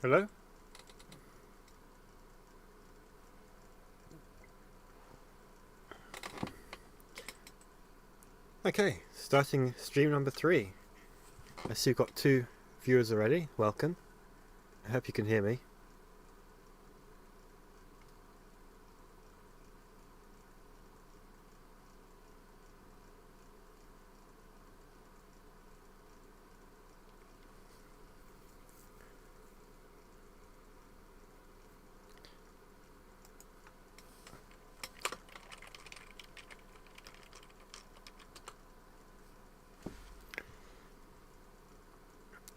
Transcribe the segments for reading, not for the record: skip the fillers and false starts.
Hello? Okay, starting stream number 3. I see you've got 2 viewers already. Welcome. I hope you can hear me.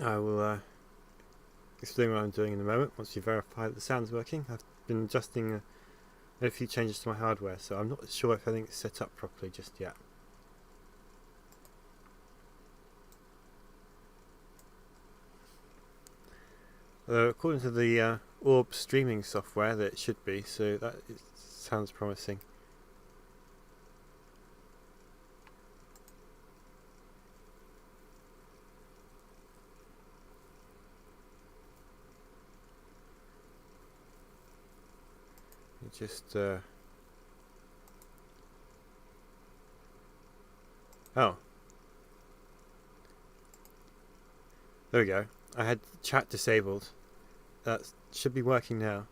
I will explain what I'm doing in a moment once you verify that the sound's working. I've been adjusting a few changes to my hardware, so I'm not sure if everything's set up properly just yet. According to the Orb streaming software, that it should be, so that sounds promising. Just oh, there we go. I had chat disabled. That should be working now.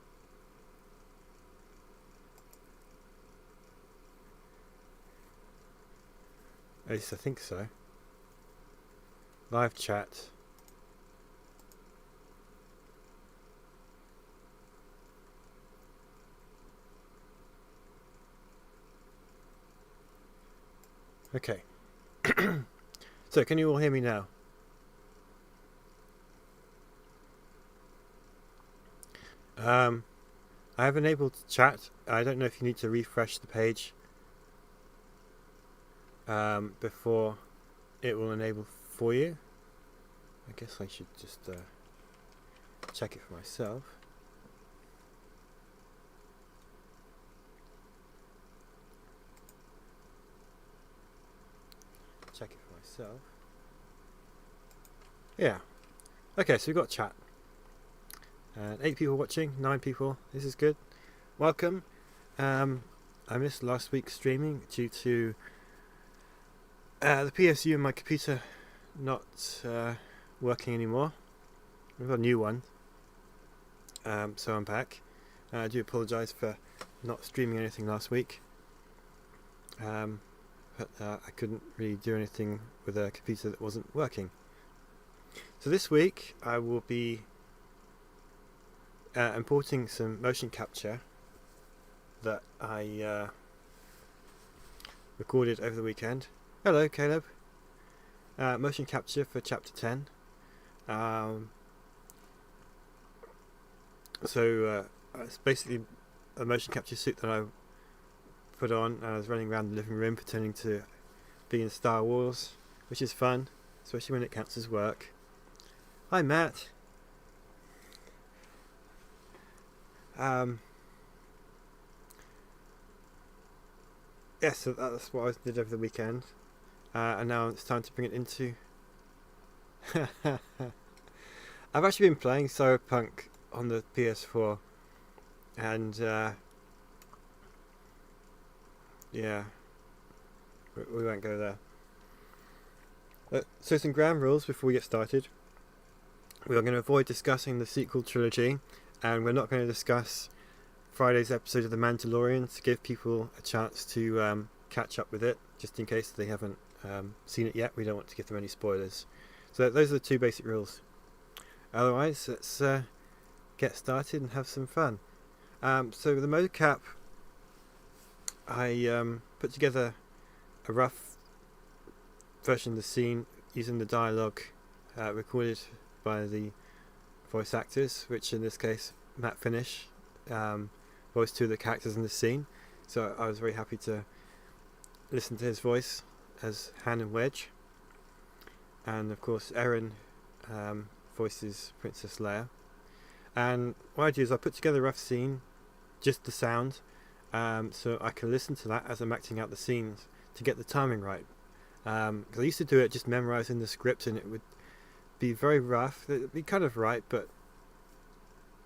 At least I think so. Live chat. Okay. So, can you all hear me now? I have enabled chat. I don't know if you need to refresh the page before it will enable for you. I guess I should just check it for myself. Check it for myself. Yeah. Okay, so we've got chat. 8 people watching, 9 people. This is good. Welcome. I missed last week's streaming due to the PSU in my computer not working anymore. We've got a new one. So I'm back. I do apologise for not streaming anything last week. But I couldn't really do anything with a computer that wasn't working. So this week I will be importing some motion capture that I recorded over the weekend. Hello, Caleb. Motion capture for chapter 10. So it's basically a motion capture suit that I put on, and I was running around the living room pretending to be in Star Wars, which is fun, especially when it counts as work. Hi, Matt. Yeah, so that's what I did over the weekend, and now it's time to bring it into. I've actually been playing Cyberpunk on the PS4, and yeah, we won't go there. So some ground rules before we get started. We are going to avoid discussing the sequel trilogy, and we're not going to discuss Friday's episode of The Mandalorian to give people a chance to catch up with it, just in case they haven't seen it yet. We don't want to give them any spoilers. So those are the 2 basic rules. Otherwise, let's get started and have some fun. So with the mocap, I put together a rough version of the scene using the dialogue recorded by the voice actors, which in this case Matt Finish voiced 2 of the characters in the scene, so I was very happy to listen to his voice as Han and Wedge, and of course Erin voices Princess Leia. And what I do is I put together a rough scene, just the sound, so I can listen to that as I'm acting out the scenes to get the timing right, because I used to do it just memorising the script, and it would be very rough. It would be kind of right, but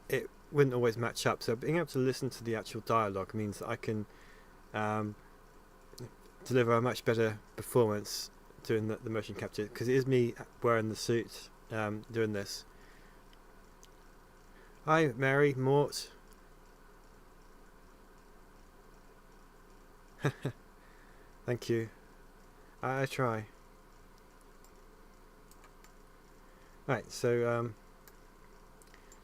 it wouldn't always match up. So being able to listen to the actual dialogue means that I can deliver a much better performance doing the motion capture, because it is me wearing the suit doing this. Hi, Mary, Mort. Thank you. I try. Right, so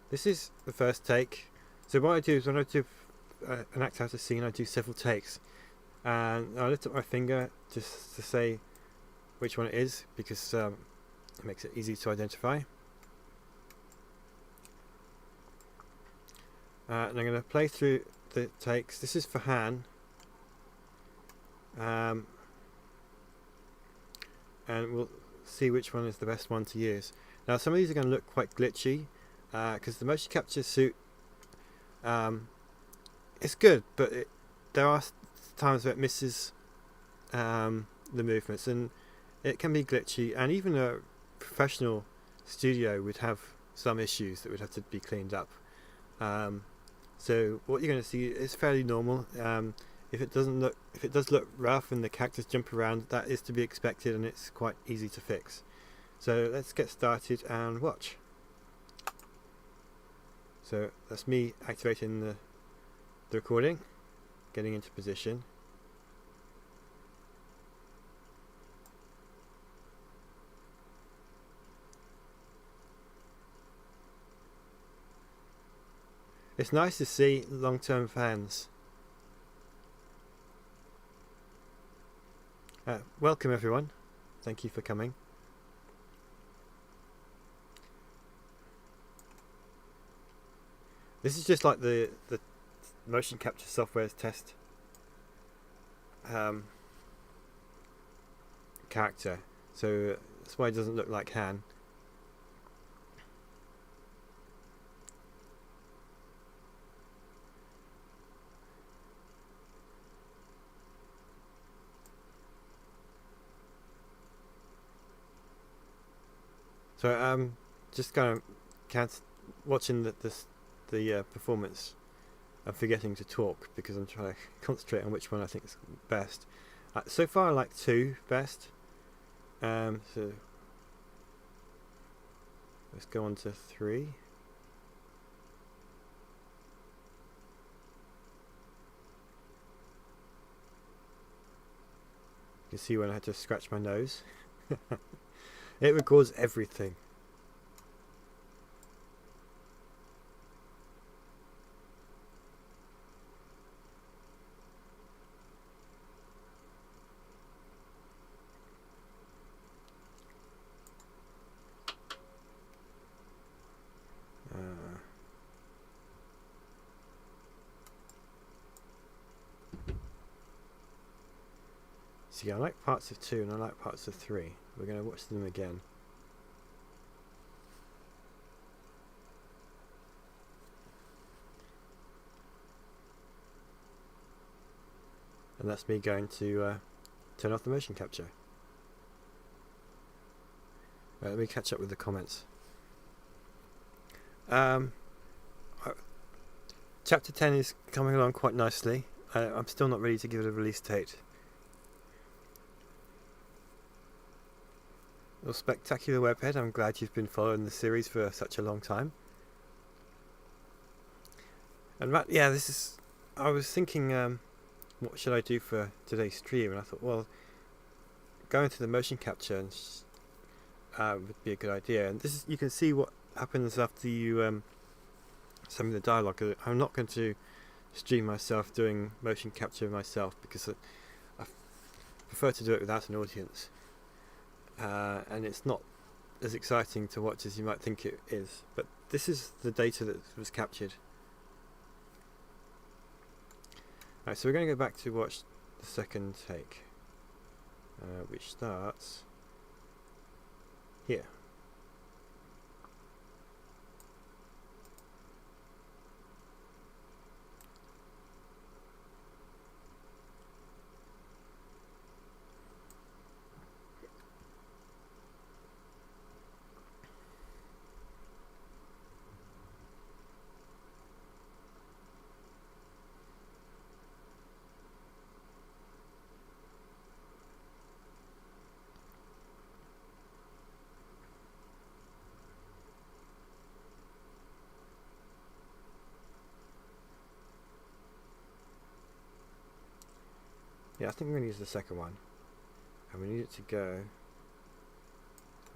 this is the first take. So what I do is when I do an act out of scene, I do several takes, and I lift up my finger just to say which one it is, because it makes it easy to identify. And I'm going to play through the takes. This is for Han. And we'll see which one is the best one to use. Now some of these are going to look quite glitchy, because the motion capture suit it's good, but there are times where it misses the movements, and it can be glitchy, and even a professional studio would have some issues that would have to be cleaned up. So what you're going to see is fairly normal. If it does look rough and the characters jump around, that is to be expected, and it's quite easy to fix. So let's get started and watch. So that's me activating the recording, getting into position. It's nice to see long-term fans. Welcome everyone. Thank you for coming. This is just like the motion capture software's test character, so that's why it doesn't look like Han. So just kind of watching the performance. I'm forgetting to talk because I'm trying to concentrate on which one I think is best. So far I like 2 best. So let's go on to 3. You can see when I had to scratch my nose. It records everything. See, I like parts of 2 and I like parts of 3. We're going to watch them again. And that's me going to turn off the motion capture. Right, let me catch up with the comments. Chapter 10 is coming along quite nicely. I'm still not ready to give it a release date. Well, Spectacular Webhead, I'm glad you've been following the series for such a long time. And yeah, I was thinking, what should I do for today's stream? And I thought, well, going to the motion capture would be a good idea. And you can see what happens after you some of the dialogue. I'm not going to stream myself doing motion capture myself because I prefer to do it without an audience. And it's not as exciting to watch as you might think it is, but this is the data that was captured. Right, so we're going to go back to watch the second take, which starts here. Yeah, I think we're going to use the second one. And we need it to go...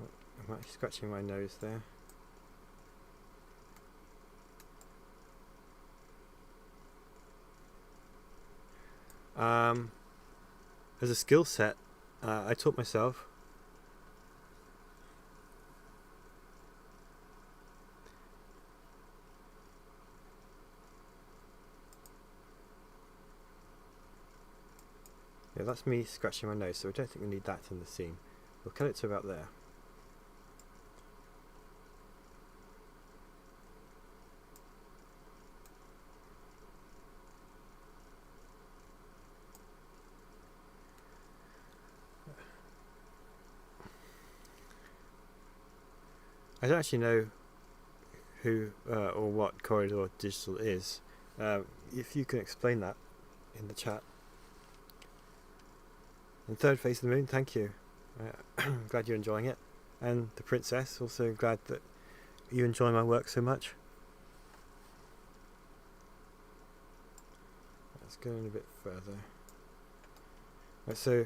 Oh, I'm actually scratching my nose there. As a skill set, I taught myself. Yeah, that's me scratching my nose, so I don't think we need that in the scene. We'll cut it to about there. I don't actually know who or what Corridor Digital is. If you can explain that in the chat. And Third Face of the Moon, thank you. Glad you're enjoying it. And the Princess, also glad that you enjoy my work so much. Let's go in a bit further. Right, so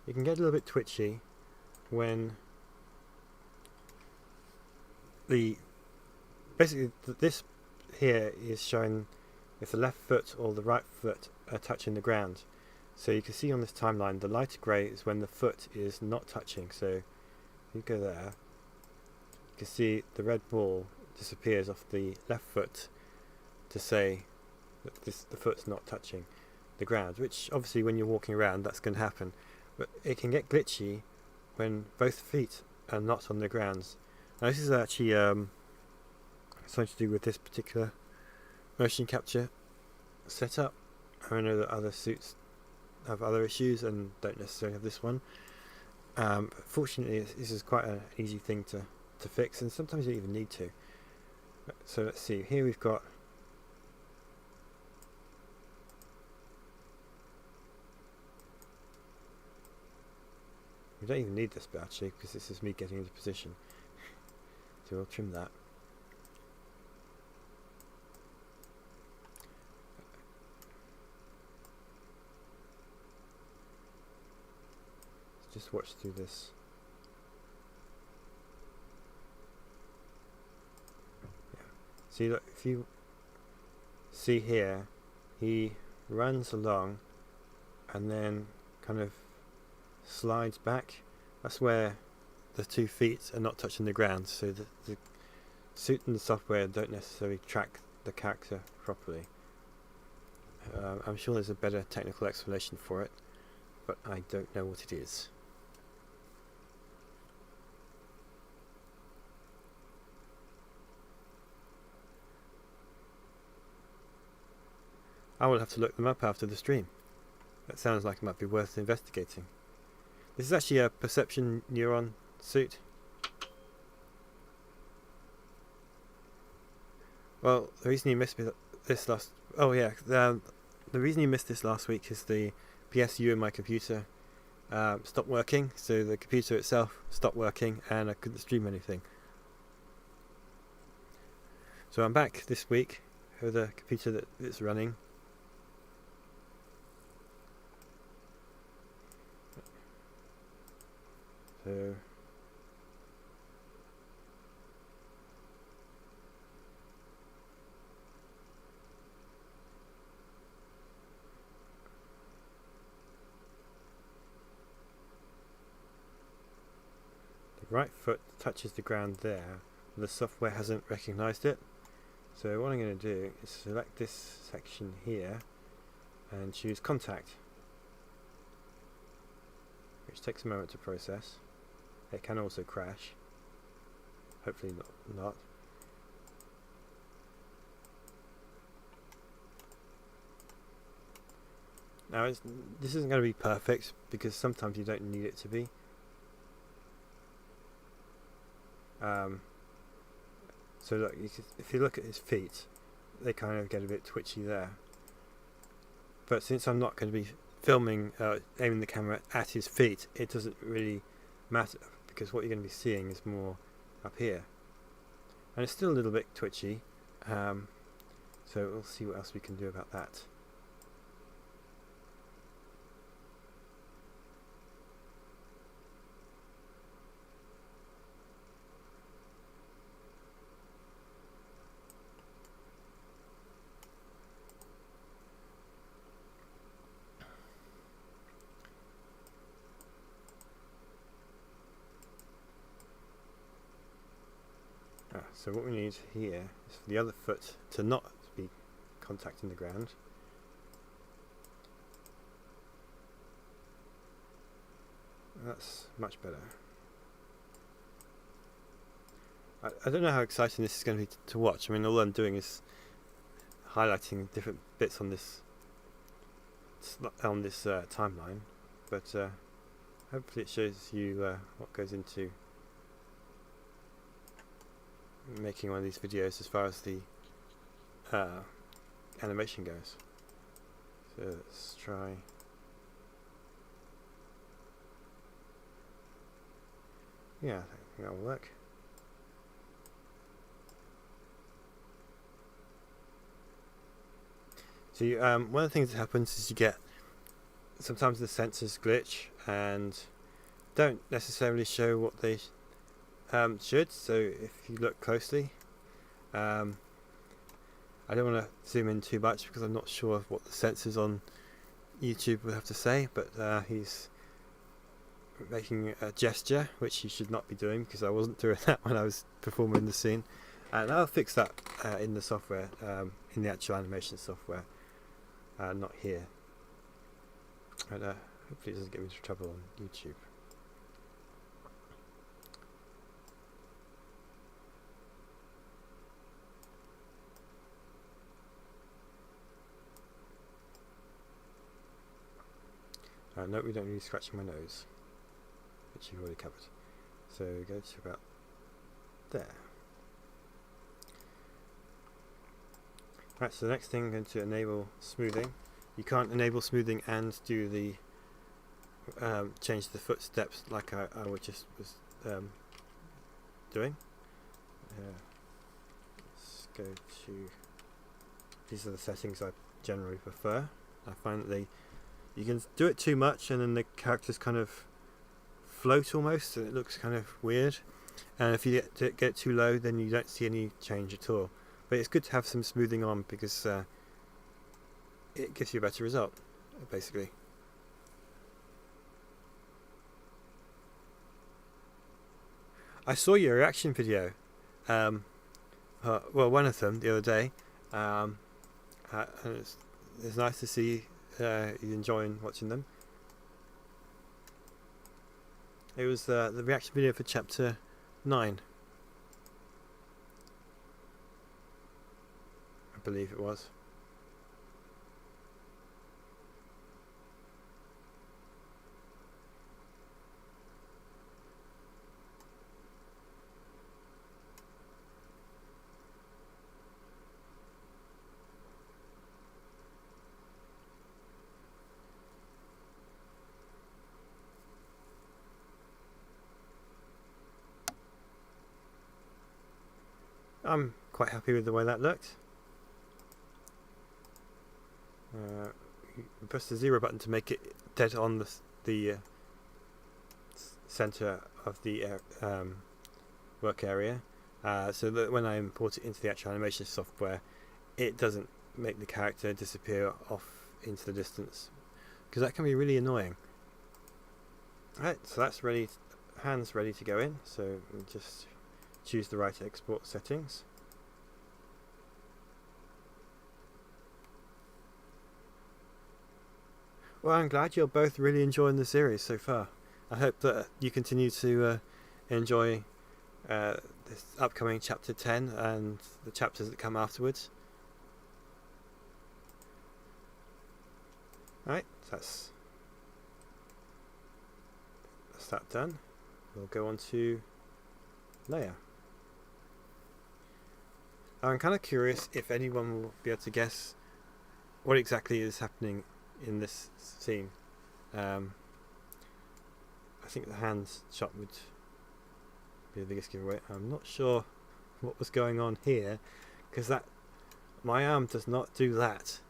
you can get a little bit twitchy when basically this here is showing if the left foot or the right foot are touching the ground. So you can see on this timeline the lighter grey is when the foot is not touching. So if you go there, you can see the red ball disappears off the left foot to say that the foot's not touching the ground, which obviously when you're walking around that's going to happen. But it can get glitchy when both feet are not on the ground. Now this is actually something to do with this particular motion capture setup. I know that other suits have other issues and don't necessarily have this one. Fortunately, this is quite an easy thing to fix, and sometimes you don't even need to. So let's see, here we've got we don't even need this bit actually, because this is me getting into position. So we'll trim that. Let's just watch through this. Yeah. See, look, if you see here, he runs along and then kind of slides back. That's where the 2 feet are not touching the ground, so the suit and the software don't necessarily track the character properly. I'm sure there's a better technical explanation for it, but I don't know what it is. I will have to look them up after the stream. That sounds like it might be worth investigating. This is actually a perception neuron suit. Well, the reason you missed this last... Oh yeah, the reason you missed this last week is the PSU in my computer stopped working, so the computer itself stopped working and I couldn't stream anything. So I'm back this week with a computer that's running. So the right foot touches the ground there, but the software hasn't recognized it. So what I'm going to do is select this section here and choose contact, which takes a moment to process. It can also crash. Hopefully not. Now this isn't going to be perfect because sometimes you don't need it to be. So look, if you look at his feet, they kind of get a bit twitchy there. But since I'm not going to be filming, aiming the camera at his feet, it doesn't really matter, because what you're going to be seeing is more up here. and it's still a little bit twitchy, so we'll see what else we can do about that. So what we need here is for the other foot to not be contacting the ground. That's much better. I don't know how exciting this is going to be to watch. I mean, all I'm doing is highlighting different bits on this timeline, but hopefully it shows you what goes into making one of these videos as far as the animation goes. So let's try. Yeah, I think that'll work. So one of the things that happens is you get sometimes the sensors glitch and don't necessarily show what they should. So if you look closely, I don't want to zoom in too much because I'm not sure of what the sensors on YouTube would have to say, but he's making a gesture which he should not be doing, because I wasn't doing that when I was performing the scene, and I'll fix that in the software, in the actual animation software, not here. And hopefully it doesn't get me into trouble on YouTube. No, we don't need scratching my nose, which you've already covered. So go to about there. Right, so the next thing, I'm going to enable smoothing. You can't enable smoothing and do the change the footsteps like I was doing. Let's go to, these are the settings I generally prefer. I find that you can do it too much and then the characters kind of float almost, and it looks kind of weird. And if you get too low, then you don't see any change at all. But it's good to have some smoothing on because it gives you a better result, basically. I saw your reaction video, well, one of them the other day, and it's nice to see you enjoying watching them. It was the reaction video for chapter 9, I believe it was. I'm quite happy with the way that looked. You press the 0 button to make it dead on the center of the work area, so that when I import it into the actual animation software, it doesn't make the character disappear off into the distance, because that can be really annoying. Right, so that's ready, hands ready to go in, so we'll just choose the right export settings. Well, I'm glad you're both really enjoying the series so far. I hope that you continue to enjoy this upcoming chapter 10 and the chapters that come afterwards. Right, that's that done. We'll go on to layer. I'm kind of curious if anyone will be able to guess what exactly is happening in this scene. I think the hands shot would be the biggest giveaway. I'm not sure what was going on here, because that my arm does not do that.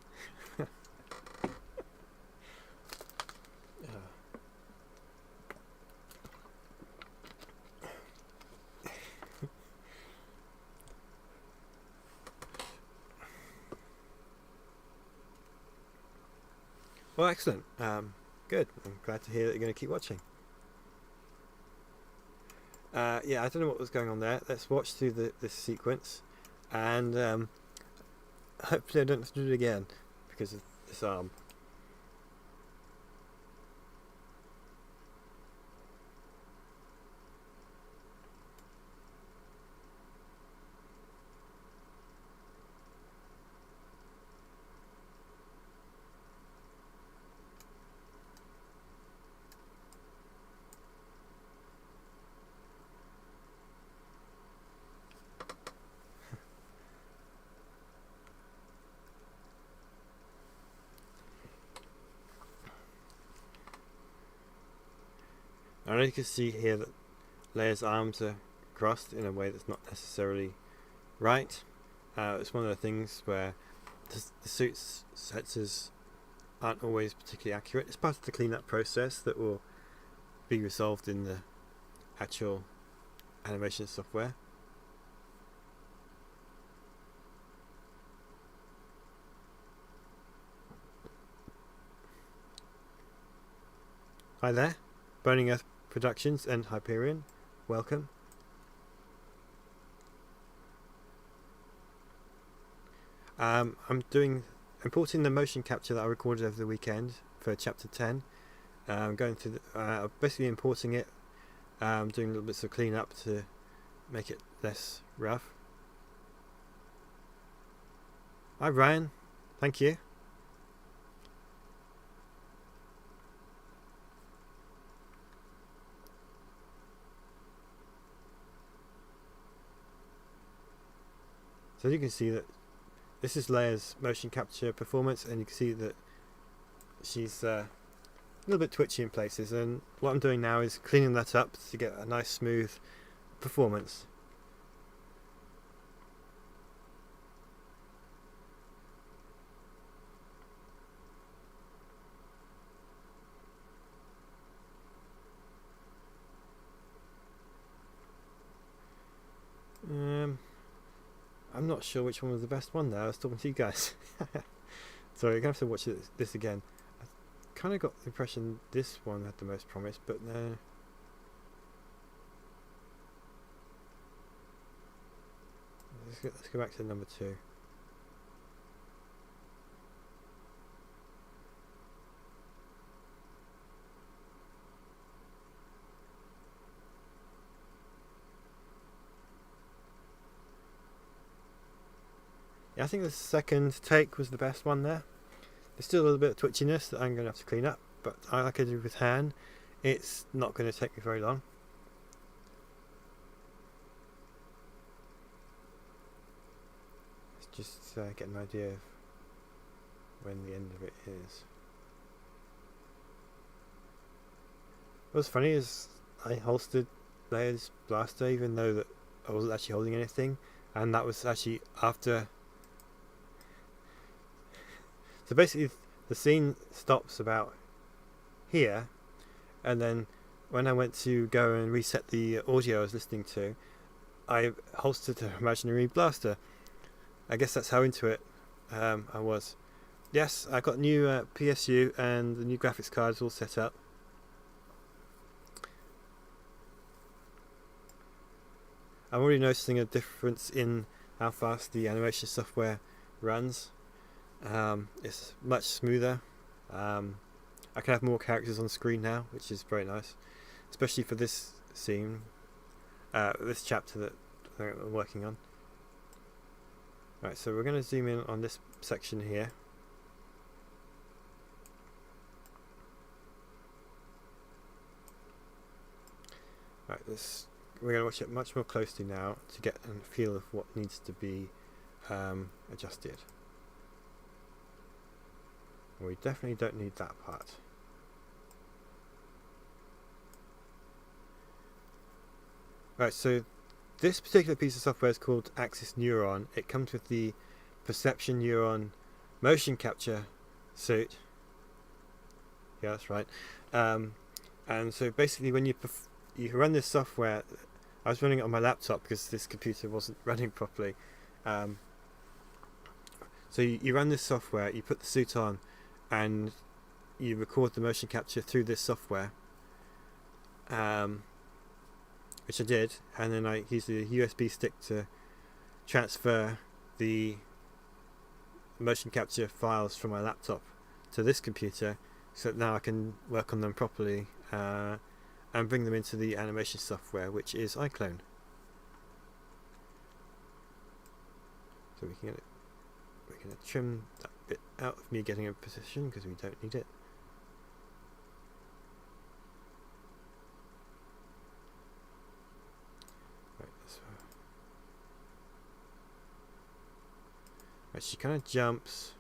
Well, excellent. Good. I'm glad to hear that you're going to keep watching. Yeah, I don't know what was going on there. Let's watch through this sequence, and hopefully I don't have to do it again because of this arm. I know you can see here that Leia's arms are crossed in a way that's not necessarily right. It's one of the things where the suit's sensors aren't always particularly accurate. It's part of the cleanup process that will be resolved in the actual animation software. Hi there, Burning Earth Productions and Hyperion, welcome. I'm importing the motion capture that I recorded over the weekend for chapter 10. I'm going through basically importing it, doing little bits of cleanup to make it less rough. Hi Ryan, thank you. So you can see that this is Leia's motion capture performance, and you can see that she's a little bit twitchy in places, and what I'm doing now is cleaning that up to get a nice smooth performance. I'm not sure which one was the best one there. I was talking to you guys. Sorry, you're going to have to watch this again. I kind of got the impression this one had the most promise, but no. Let's go back to number 2. Yeah, I think the second take was the best one there. There's still a little bit of twitchiness that I'm going to have to clean up, but like I did with Han, it's not going to take me very long. Let's just get an idea of when the end of it is. What's funny is I holstered Leia's blaster even though that I wasn't actually holding anything, and that was actually after. So basically the scene stops about here, and then when I went to go and reset the audio I was listening to, I holstered an imaginary blaster. I guess that's how into it I was. Yes, I got new PSU and the new graphics cards all set up. I'm already noticing a difference in how fast the animation software runs. It's much smoother. I can have more characters on screen now, which is very nice, especially for this scene, this chapter that I'm working on. Right, so we're going to zoom in on this section here. Right, we're going to watch it much more closely now to get a feel of what needs to be adjusted. We definitely don't need that part. Right, so this particular piece of software is called Axis Neuron. It comes with the Perception Neuron motion capture suite. Yeah, that's right. And so basically when you run this software, I was running it on my laptop because this computer wasn't running properly. So you run this software, you put the suit on, and you record the motion capture through this software, which I did, and then I used a USB stick to transfer the motion capture files from my laptop to this computer, so that now I can work on them properly and bring them into the animation software, which is iClone. So we're going to trim that bit out of me getting in position because we don't need it. Right, right, she kind of jumps.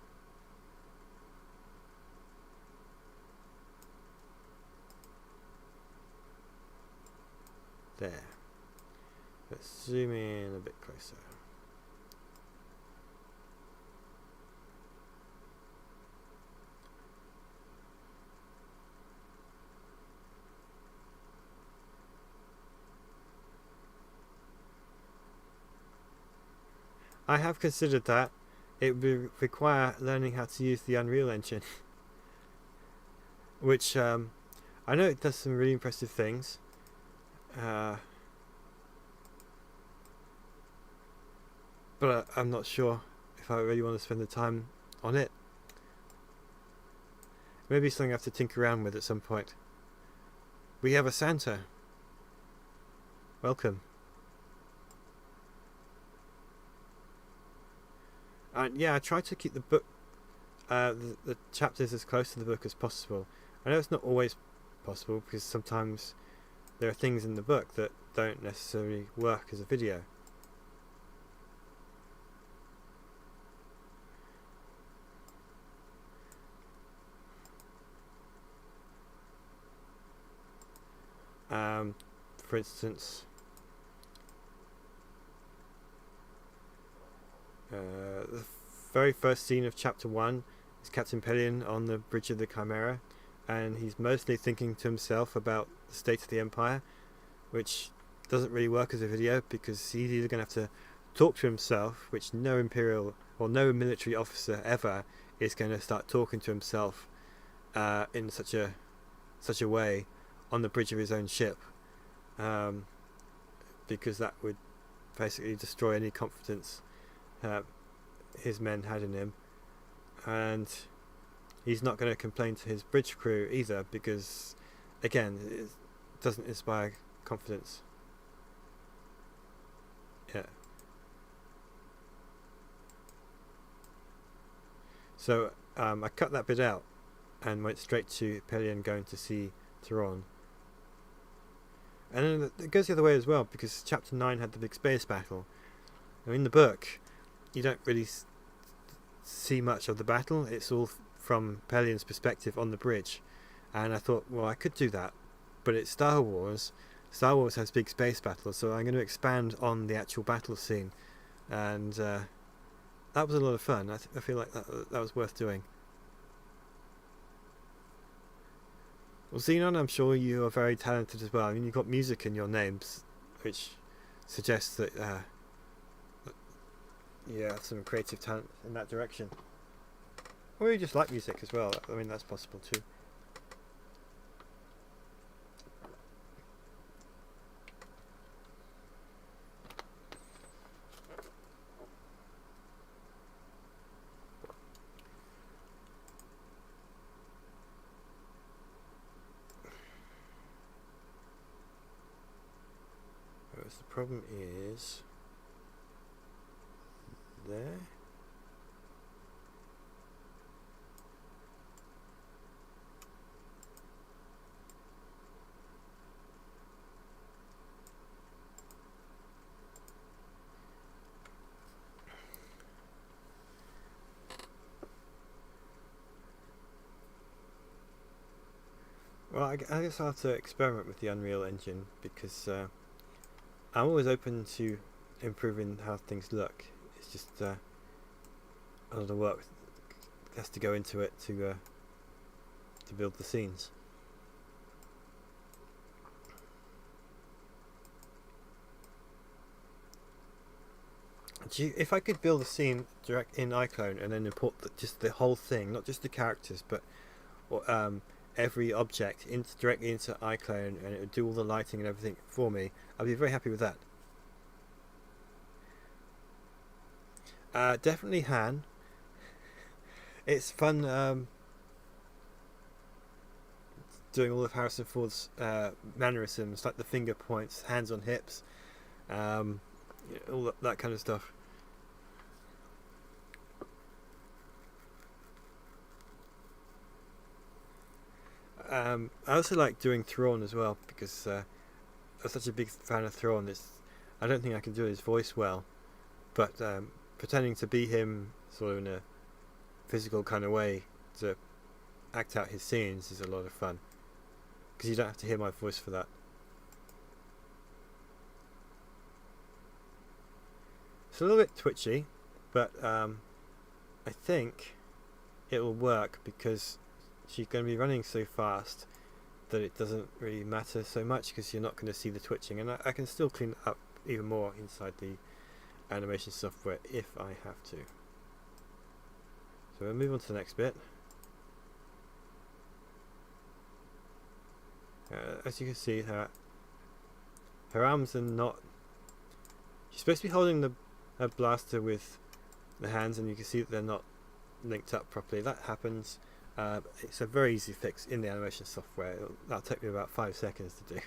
There. Let's zoom in a bit closer. I have considered that. It would require learning how to use the Unreal Engine, which I know it does some really impressive things. But I'm not sure if I really want to spend the time on it. Maybe something I have to tinker around with at some point. We have a Santa. Welcome. Yeah, I try to keep the book, the chapters as close to the book as possible. I know it's not always possible because sometimes there are things in the book that don't necessarily work as a video. For instance, the very first scene of chapter 1 is Captain Pelion on the bridge of the Chimera, and he's mostly thinking to himself about the state of the Empire, which doesn't really work as a video because he's either going to have to talk to himself, which no Imperial or no military officer ever is going to start talking to himself in such a way on the bridge of his own ship, because that would basically destroy any confidence his men had in him. And he's not going to complain to his bridge crew either because, again, it doesn't inspire confidence. Yeah. So I cut that bit out and went straight to Pelion going to see Theron. And then it goes the other way as well, because chapter 9 had the big space battle. Now in the book, you don't really see much of the battle. It's all from Pelion's perspective on the bridge. And I thought, well, I could do that, but it's Star Wars. Star Wars has big space battles, so I'm going to expand on the actual battle scene. And that was a lot of fun. I feel like that was worth doing. Well, Xenon, I'm sure you are very talented as well. I mean, you've got music in your names, which suggests that you have some creative talent in that direction. Or you just like music as well. I mean, that's possible too. Whereas the problem is there. Well, I guess I'll have to experiment with the Unreal Engine because I'm always open to improving how things look. It's just a lot of work has to go into it to build the scenes. If I could build a scene direct in iClone and then import just the whole thing, not just the characters, but every object directly into iClone, and it would do all the lighting and everything for me, I'd be very happy with that. Definitely Han. It's fun doing all of Harrison Ford's mannerisms, like the finger points, hands on hips, all that kind of stuff. I also like doing Thrawn as well, because I'm such a big fan of Thrawn. I don't think I can do his voice well, but pretending to be him sort of in a physical kind of way to act out his scenes is a lot of fun, because you don't have to hear my voice for that. It's a little bit twitchy, but I think it will work because she's going to be running so fast that it doesn't really matter so much, because you're not going to see the twitching, and I can still clean it up even more inside the animation software if I have to. So we'll move on to the next bit. As you can see, her arms are not... She's supposed to be holding her blaster with the hands, and you can see that they're not linked up properly. That happens. It's a very easy fix in the animation software. That'll take me about 5 seconds to do.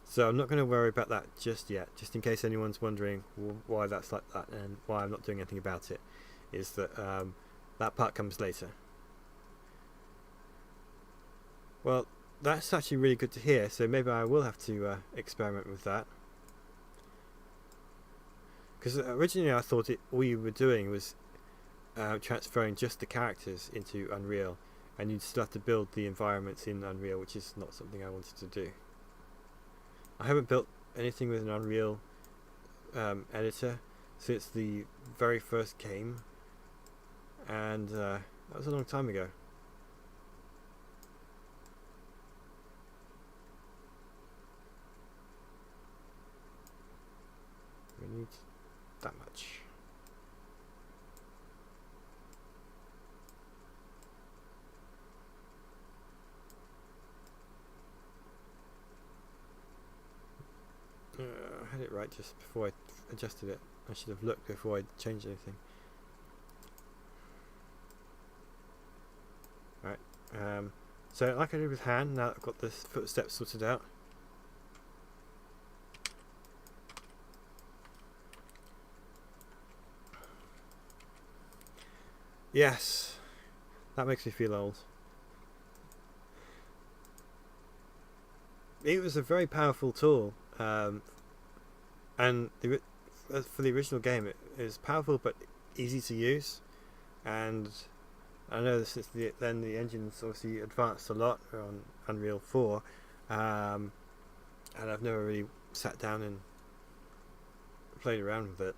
So I'm not going to worry about that just yet, just in case anyone's wondering why that's like that and why I'm not doing anything about it, is that that part comes later. Well, that's actually really good to hear, so maybe I will have to experiment with that. Because originally I thought all you were doing was transferring just the characters into Unreal, and you'd still have to build the environments in Unreal, which is not something I wanted to do. I haven't built anything with an Unreal editor since the very first game, and that was a long time ago. We need that much. I had it right just before I adjusted it. I should have looked before I changed anything. Right. So like I did with Han, now that I've got the footsteps sorted out, yes, that makes me feel old. It was a very powerful tool, and for the original game, it was powerful but easy to use. And I know since then the engine's obviously advanced a lot on Unreal 4, and I've never really sat down and played around with it.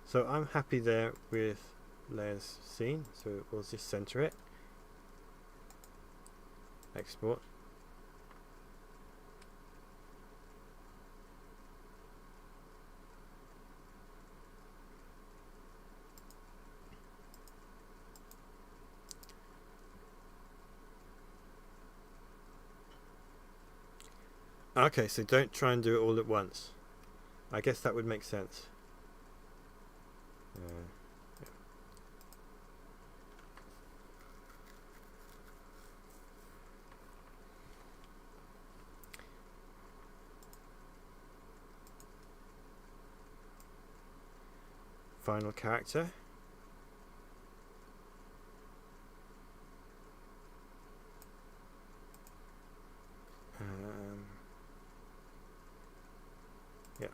So I'm happy there with Leia's scene, so we'll just center it. Export. Okay, so don't try and do it all at once. I guess that would make sense. Yeah. Final character. Yeah.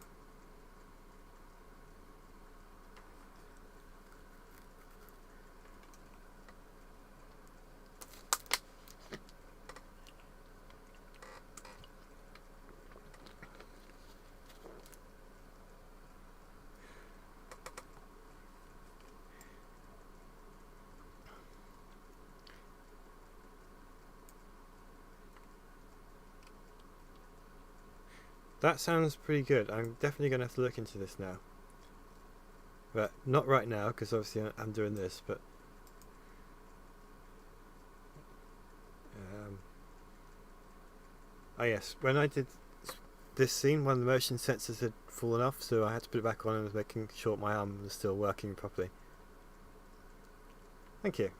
That sounds pretty good. I'm definitely going to have to look into this now. But not right now, because obviously I'm doing this, but... oh yes, when I did this scene, one of the motion sensors had fallen off, so I had to put it back on and was making sure my arm was still working properly. Thank you.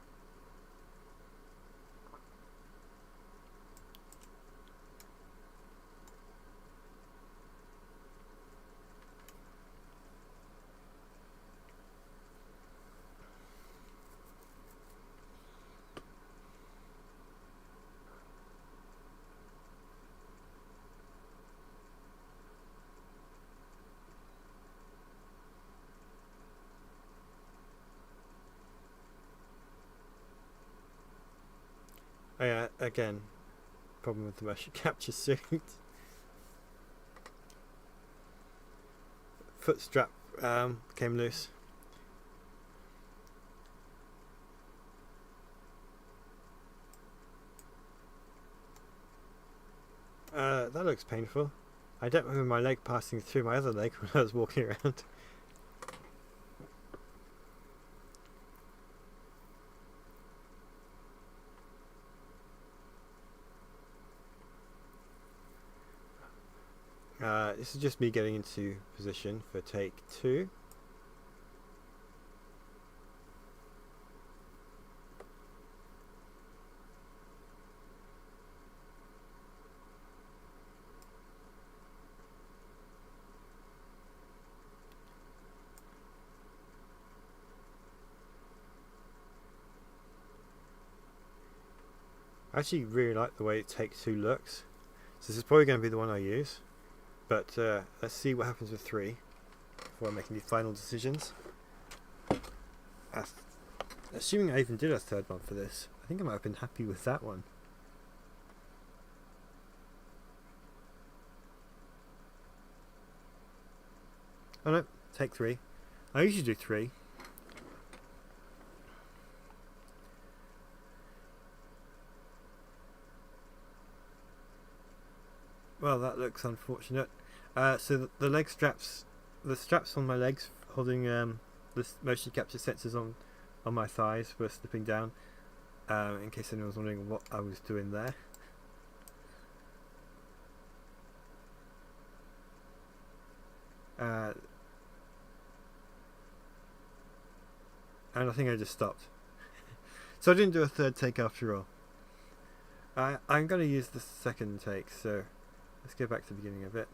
Oh yeah, again, problem with the motion capture suit. Foot strap came loose. That looks painful. I don't remember my leg passing through my other leg when I was walking around. This is just me getting into position for take 2. I actually really like the way take 2 looks, so this is probably going to be the one I use. But let's see what happens with 3 before I make any final decisions. Assuming I even did a third one for this, I think I might have been happy with that one. Oh no, take 3. I usually do 3. Well, that looks unfortunate. So the leg straps, the straps on my legs holding the motion capture sensors on my thighs were slipping down. In case anyone was wondering what I was doing there. And I think I just stopped. So I didn't do a third take after all. I'm going to use the second take, so let's go back to the beginning of it.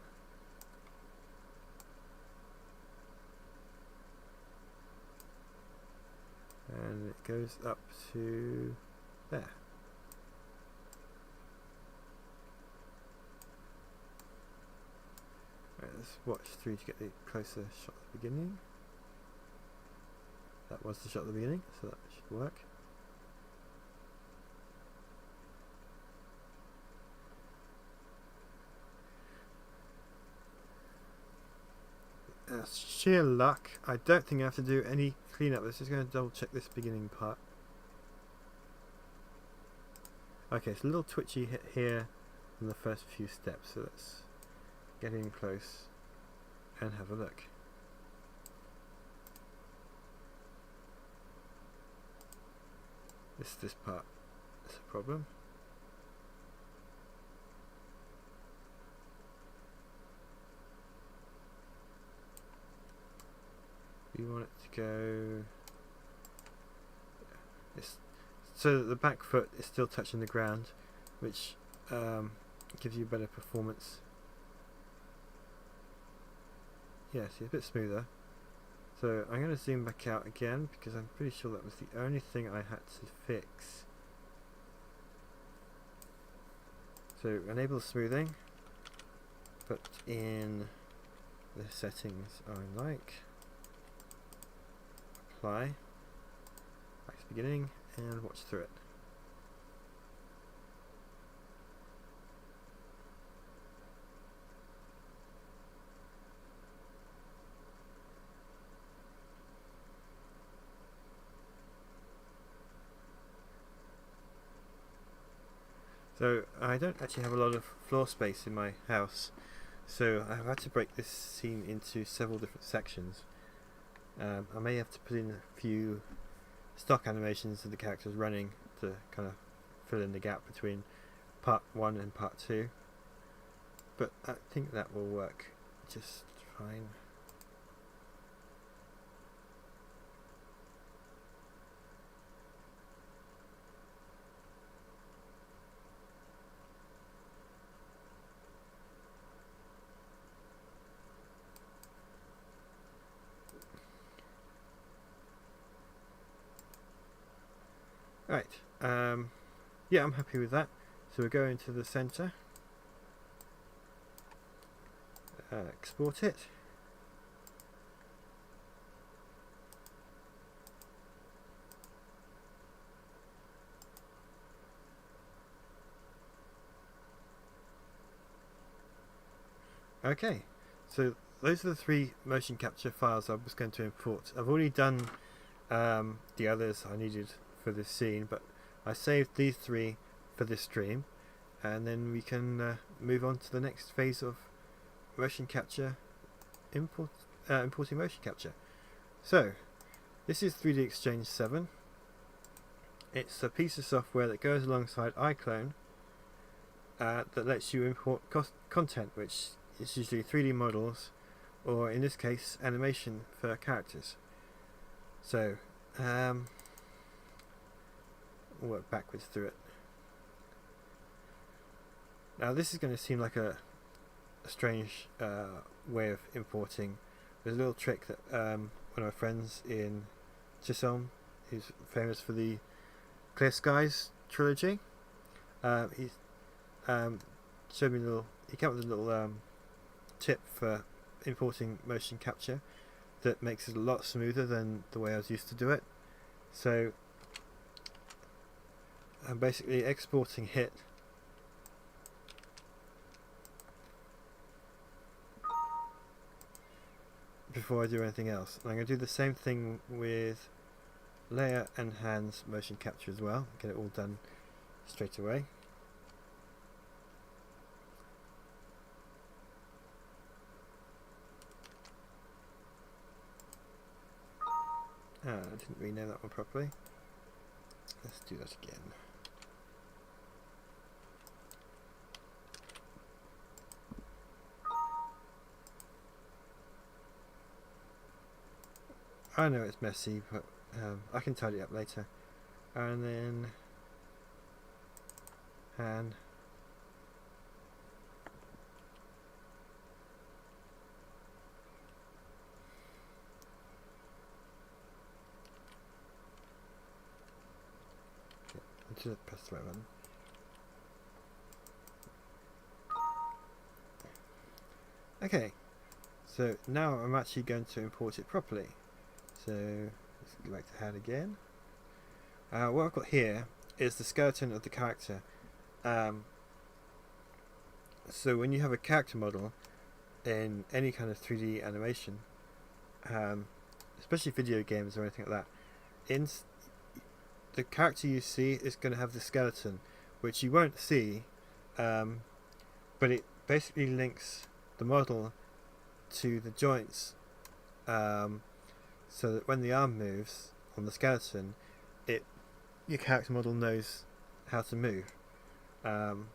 And it goes up to there. Right, let's watch 3 to get the closer shot at the beginning. That was the shot at the beginning, so that should work. Sheer luck. I don't think I have to do any cleanup. Let's just going to double check this beginning part. Okay, it's a little twitchy hit here in the first few steps, so let's get in close and have a look. This part is a problem. We want it to go so that the back foot is still touching the ground, which gives you better performance. Yeah, see, a bit smoother. So I'm going to zoom back out again because I'm pretty sure that was the only thing I had to fix. So enable smoothing, put in the settings I like, apply, back to beginning, and watch through it. So I don't actually have a lot of floor space in my house, So I've had to break this scene into several different sections. I may have to put in a few stock animations of the characters running to kind of fill in the gap between part 1 and part 2, but I think that will work just fine. Right, yeah, I'm happy with that. So we'll go into the center, export it. Okay, so those are the 3 motion capture files I was going to import. I've already done the others I needed for this scene, but I saved these 3 for this stream, and then we can move on to the next phase of motion capture, importing motion capture. So this is 3D Exchange 7. It's a piece of software that goes alongside iClone that lets you import content, which is usually 3D models, or in this case animation for characters. So we'll work backwards through it. Now this is going to seem like a strange way of importing. There's a little trick that one of my friends in Chisholm, who's famous for the Clear Skies trilogy, he showed me he came up with a little tip for importing motion capture that makes it a lot smoother than the way I was used to do it. So I'm basically exporting HIT before I do anything else. And I'm going to do the same thing with layer and hands motion capture as well, get it all done straight away. I didn't rename that one properly. Let's do that again. I know it's messy, but I can tidy it up later. And then hand. I should press the right button. Okay, so now I'm actually going to import it properly. So let's go back to hand again. What I've got here is the skeleton of the character. So when you have a character model in any kind of 3D animation, especially video games or anything like that, the character you see is going to have the skeleton, which you won't see, but it basically links the model to the joints, so that when the arm moves on the skeleton, your character model knows how to move. Don't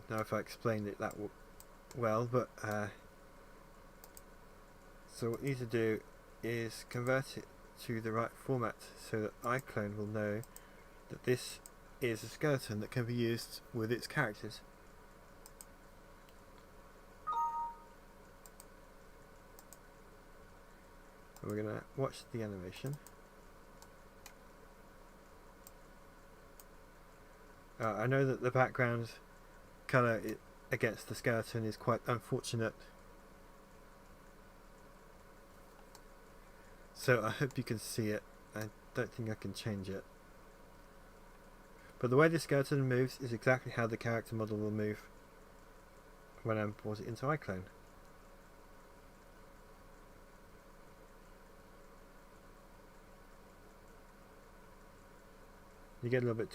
know if I explained it that well, but so what you need to do is convert it to the right format so that iClone will know that this is a skeleton that can be used with its characters. And we're going to watch the animation. I know that the background colour against the skeleton is quite unfortunate, so I hope you can see it. I don't think I can change it, but the way the skeleton moves is exactly how the character model will move when I import it into iClone. You get a little bit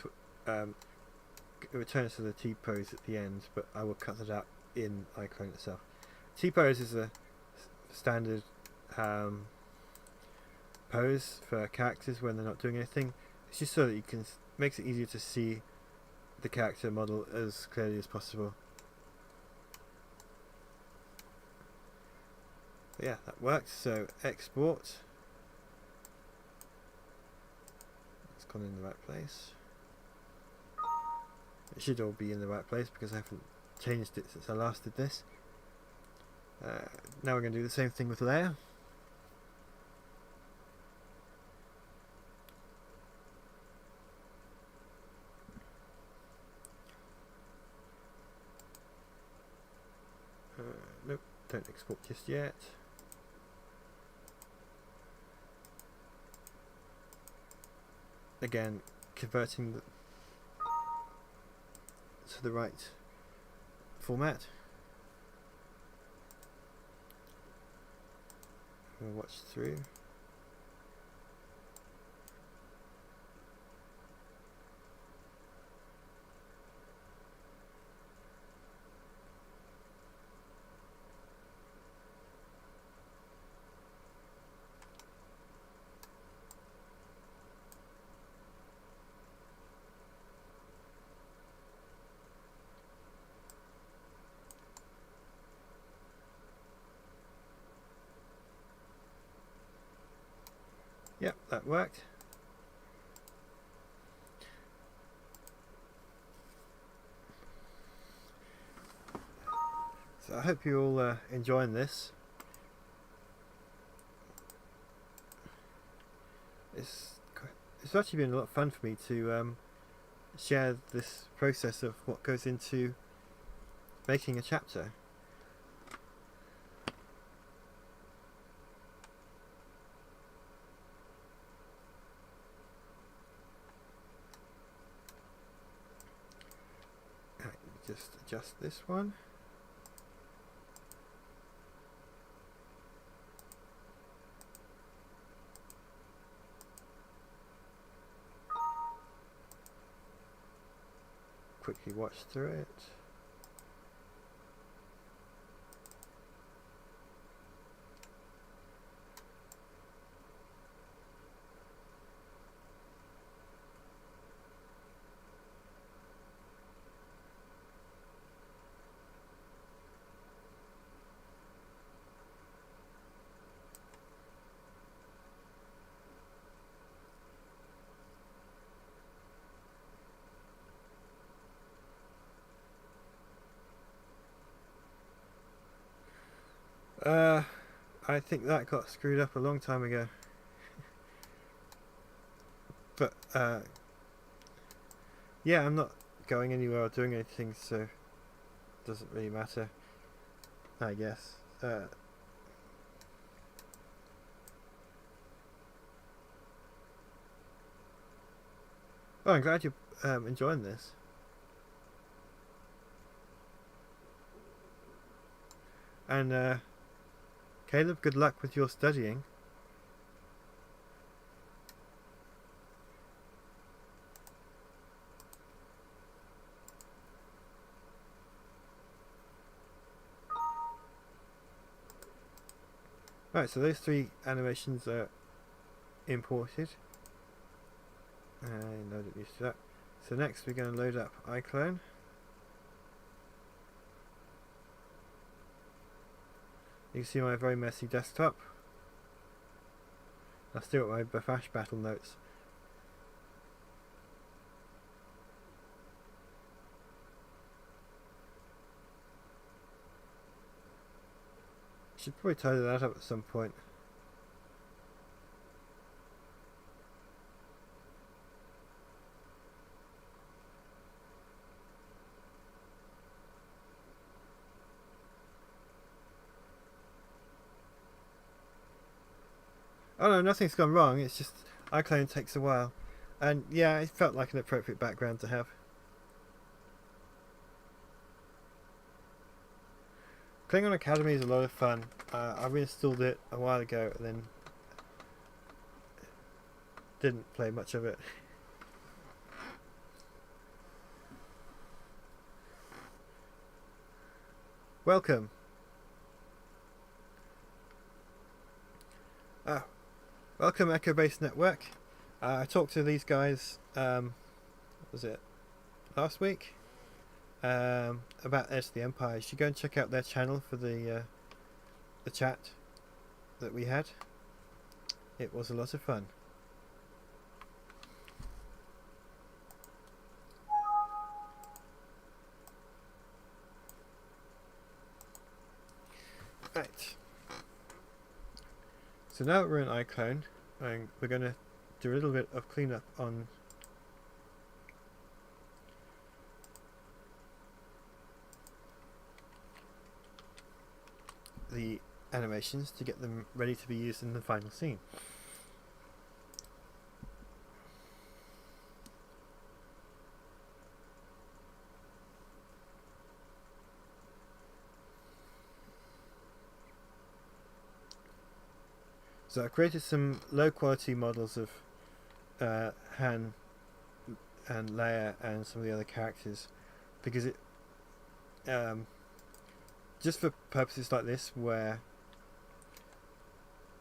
it returns to the T-pose at the end, but I will cut that out in iClone itself. T-pose is a standard pose for characters when they're not doing anything. It's just so that you can makes it easier to see the character model as clearly as possible. But yeah, that works. So export. It's gone in the right place. It should all be in the right place because I haven't changed it since I last did this. Now we're going to do the same thing with layer. Nope, don't export just yet. Again, converting to the right format. We'll watch through. Yep, that worked. So I hope you're all enjoying this. It's actually been a lot of fun for me to share this process of what goes into making a chapter. Just adjust this one. Quickly watch through it. I think that got screwed up a long time ago. But yeah, I'm not going anywhere or doing anything, so it doesn't really matter, I guess. Oh, I'm glad you're enjoying this. And Caleb, good luck with your studying. Right, so those 3 animations are imported. And load it used to that. So next we're going to load up iClone. You can see my very messy desktop. I've still got my Bafash battle notes. Should probably tidy that up at some point. Oh no, nothing's gone wrong, it's just iClone takes a while. And yeah, it felt like an appropriate background to have. Klingon Academy is a lot of fun. I reinstalled it a while ago and then didn't play much of it. Welcome. Welcome, Echo Base Network. I talked to these guys, was it last week? About Heirs of the Empire. You should go and check out their channel for the chat that we had. It was a lot of fun. Right. So now we're in iClone, and we're going to do a little bit of cleanup on the animations to get them ready to be used in the final scene. So I created some low quality models of Han and Leia and some of the other characters because it just for purposes like this where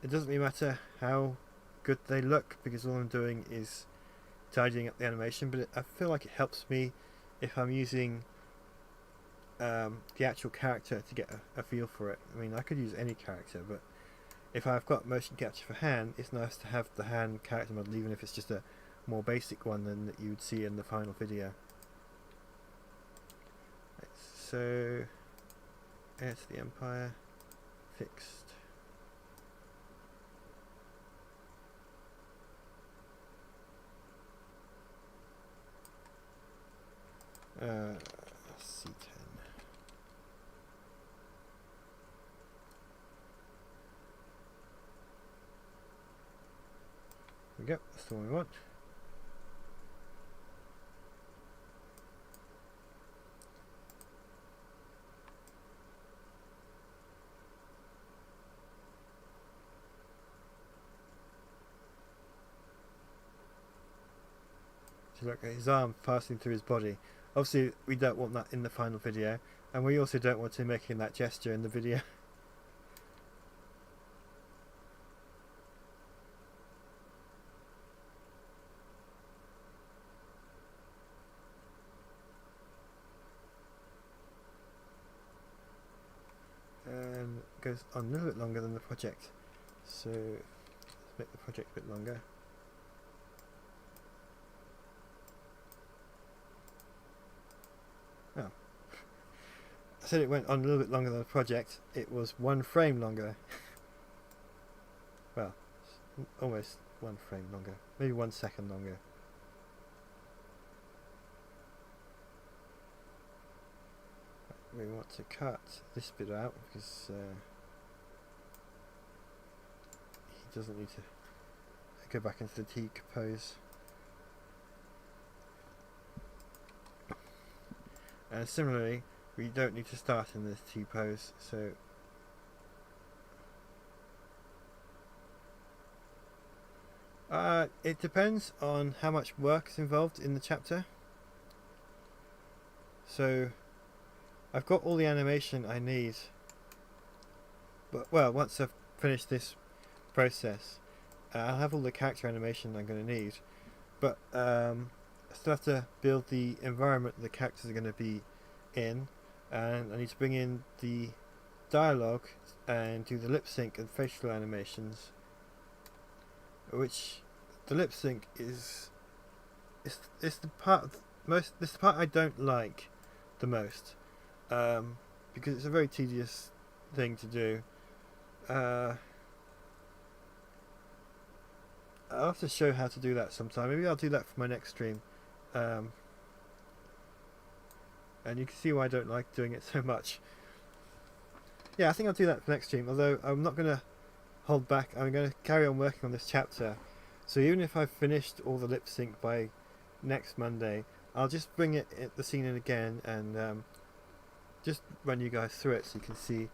it doesn't really matter how good they look because all I'm doing is tidying up the animation, but I feel like it helps me if I'm using the actual character to get a feel for it. I mean, I could use any character, but if I've got motion capture for Han, it's nice to have the Han character model, even if it's just a more basic one than that you would see in the final video. Right, so, Heir to the Empire, fixed. C10. There we go, that's the one we want. So look at his arm passing through his body. Obviously we don't want that in the final video, and we also don't want him making that gesture in the video. And it goes on a little bit longer than the project, so let's make the project a bit longer. Oh, I said it went on a little bit longer than the project. It was 1 frame longer. Well, almost 1 frame longer, maybe 1 second longer. We want to cut this bit out because he doesn't need to go back into the T pose. And similarly, we don't need to start in this T pose, so it depends on how much work is involved in the chapter. So I've got all the animation I need, but well, once I've finished this process, I'll have all the character animation I'm going to need, but I still have to build the environment the characters are going to be in, and I need to bring in the dialogue and do the lip sync and facial animations, which the lip sync is the part this is the part I don't like the most. Because it's a very tedious thing to do. I'll have to show how to do that sometime. Maybe I'll do that for my next stream. And you can see why I don't like doing it so much. Yeah, I think I'll do that for next stream, although I'm not going to hold back. I'm going to carry on working on this chapter. So even if I've finished all the lip sync by next Monday, I'll just bring the scene in again and just run you guys through it so you can see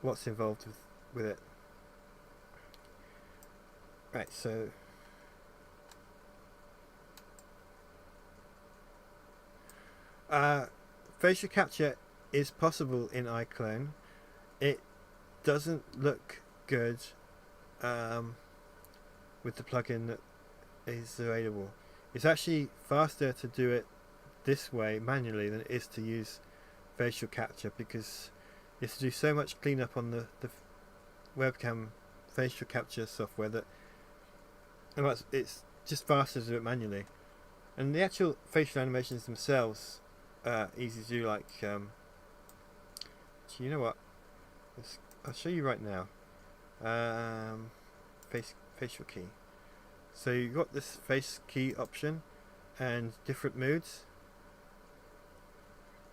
what's involved with it. Right, so facial capture is possible in iClone. It doesn't look good with the plugin that is available. It's actually faster to do it this way manually than it is to use facial capture, because you have to do so much cleanup on the webcam facial capture software that it's just faster to do it manually. And the actual facial animations themselves are easy to do, like you know what, I'll show you right now. Facial key. So you've got this face key option and different moods.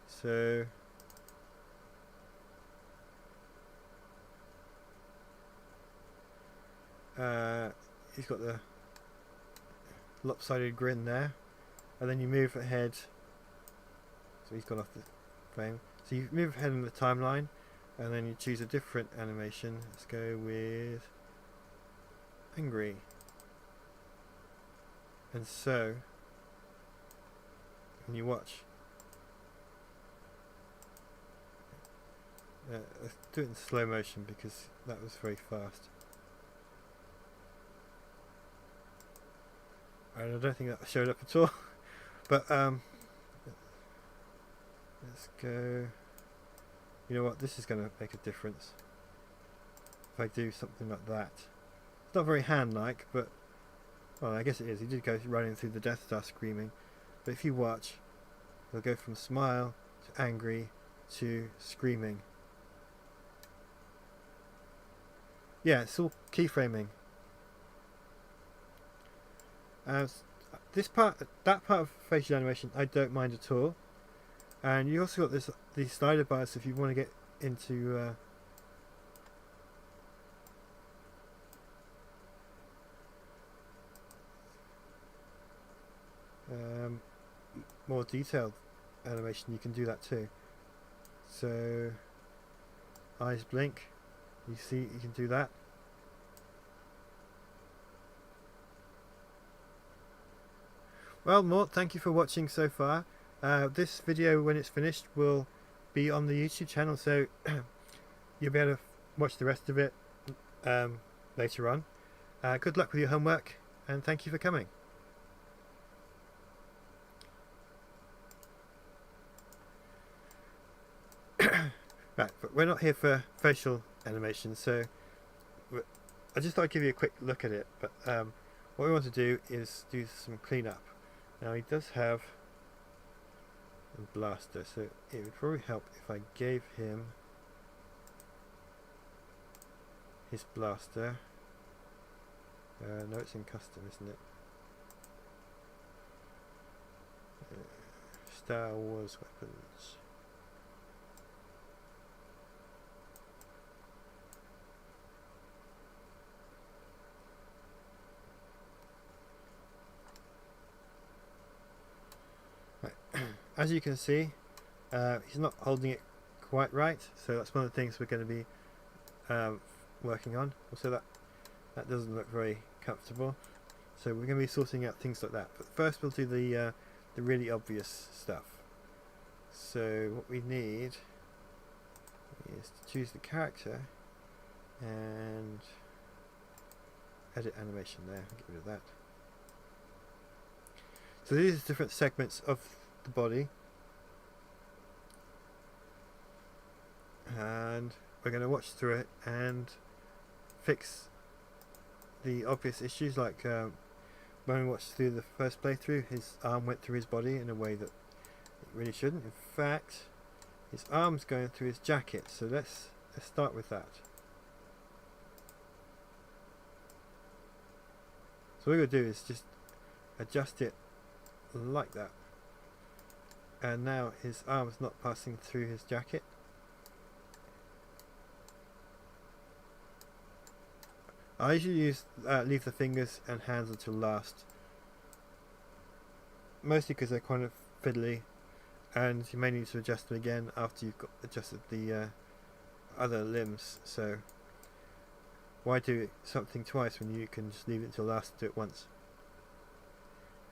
So he's got the lopsided grin there, and then you move ahead. So he's gone off the frame. So you move ahead in the timeline, and then you choose a different animation. Let's go with angry. And so when you watch, let's do it in slow motion because that was very fast. And I don't think that showed up at all. But let's go. You know what? This is going to make a difference. If I do something like that, it's not very hand-like, but well, I guess it is. He did go running through the Death Star screaming. But if you watch, he'll go from smile to angry to screaming. Yeah, it's all keyframing. This part, that part of facial animation, I don't mind at all. And you also got these slider bars if you want to get into more detailed animation. You can do that too. So eyes blink. You see, you can do that. Well, Mort, thank you for watching so far. This video, when it's finished, will be on the YouTube channel, so you'll be able to watch the rest of it later on. Good luck with your homework, and thank you for coming. Right, but we're not here for facial animation, so I just thought I'd give you a quick look at it. But what we want to do is do some cleanup. Now he does have a blaster, so it would probably help if I gave him his blaster. No, it's in custom, isn't it? Star Wars weapons. As you can see, he's not holding it quite right, so that's one of the things we're going to be working on. Also, that doesn't look very comfortable, so we're going to be sorting out things like that. But first, we'll do the really obvious stuff. So what we need is to choose the character and edit animation there. Get rid of that. So these are different segments of the body, and we're going to watch through it and fix the obvious issues, like when we watched through the first playthrough, his arm went through his body in a way that it really shouldn't. In fact, his arm's going through his jacket, so let's start with that. So what we're going to do is just adjust it like that. And now his arm's not passing through his jacket. I usually leave the fingers and hands until last, mostly because they're kind of fiddly, and you may need to adjust them again after you've got adjusted the other limbs. So why do something twice when you can just leave it until last and do it once?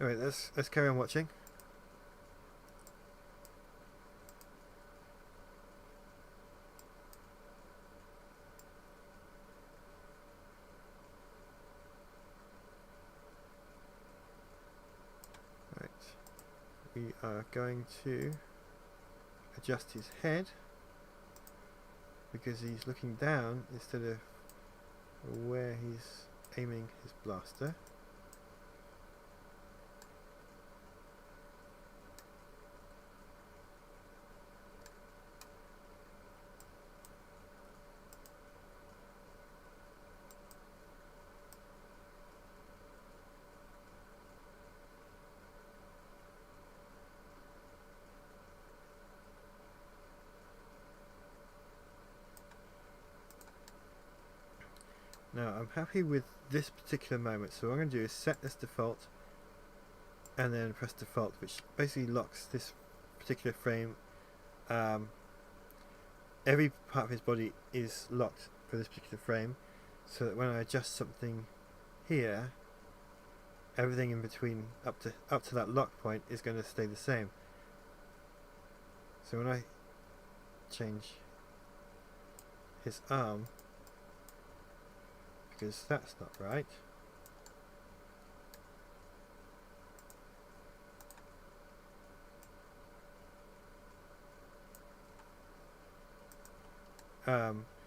Anyway, let's carry on watching. we are going to adjust his head because he's looking down instead of where he's aiming his blaster. Now I'm happy with this particular moment, so what I'm going to do is set this default and then press default, which basically locks this particular frame. Every part of his body is locked for this particular frame, so that when I adjust something here, everything in between up to that lock point is going to stay the same. So when I change his arm, because that's not right,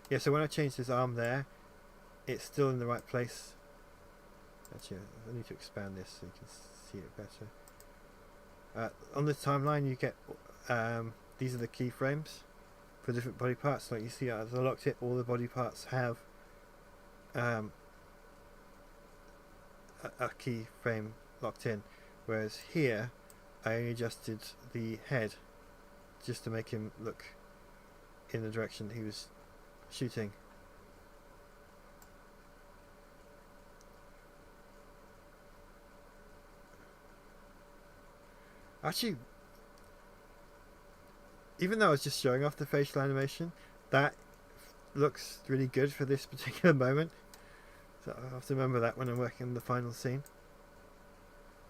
yeah, so when I change his arm there, it's still in the right place. Actually, I need to expand this so you can see it better. On the timeline you get these are the keyframes for different body parts. Like you see, as I locked it, all the body parts have a keyframe locked in, whereas here I only adjusted the head just to make him look in the direction he was shooting. Actually, even though I was just showing off the facial animation, that looks really good for this particular moment. So I'll have to remember that when I'm working on the final scene.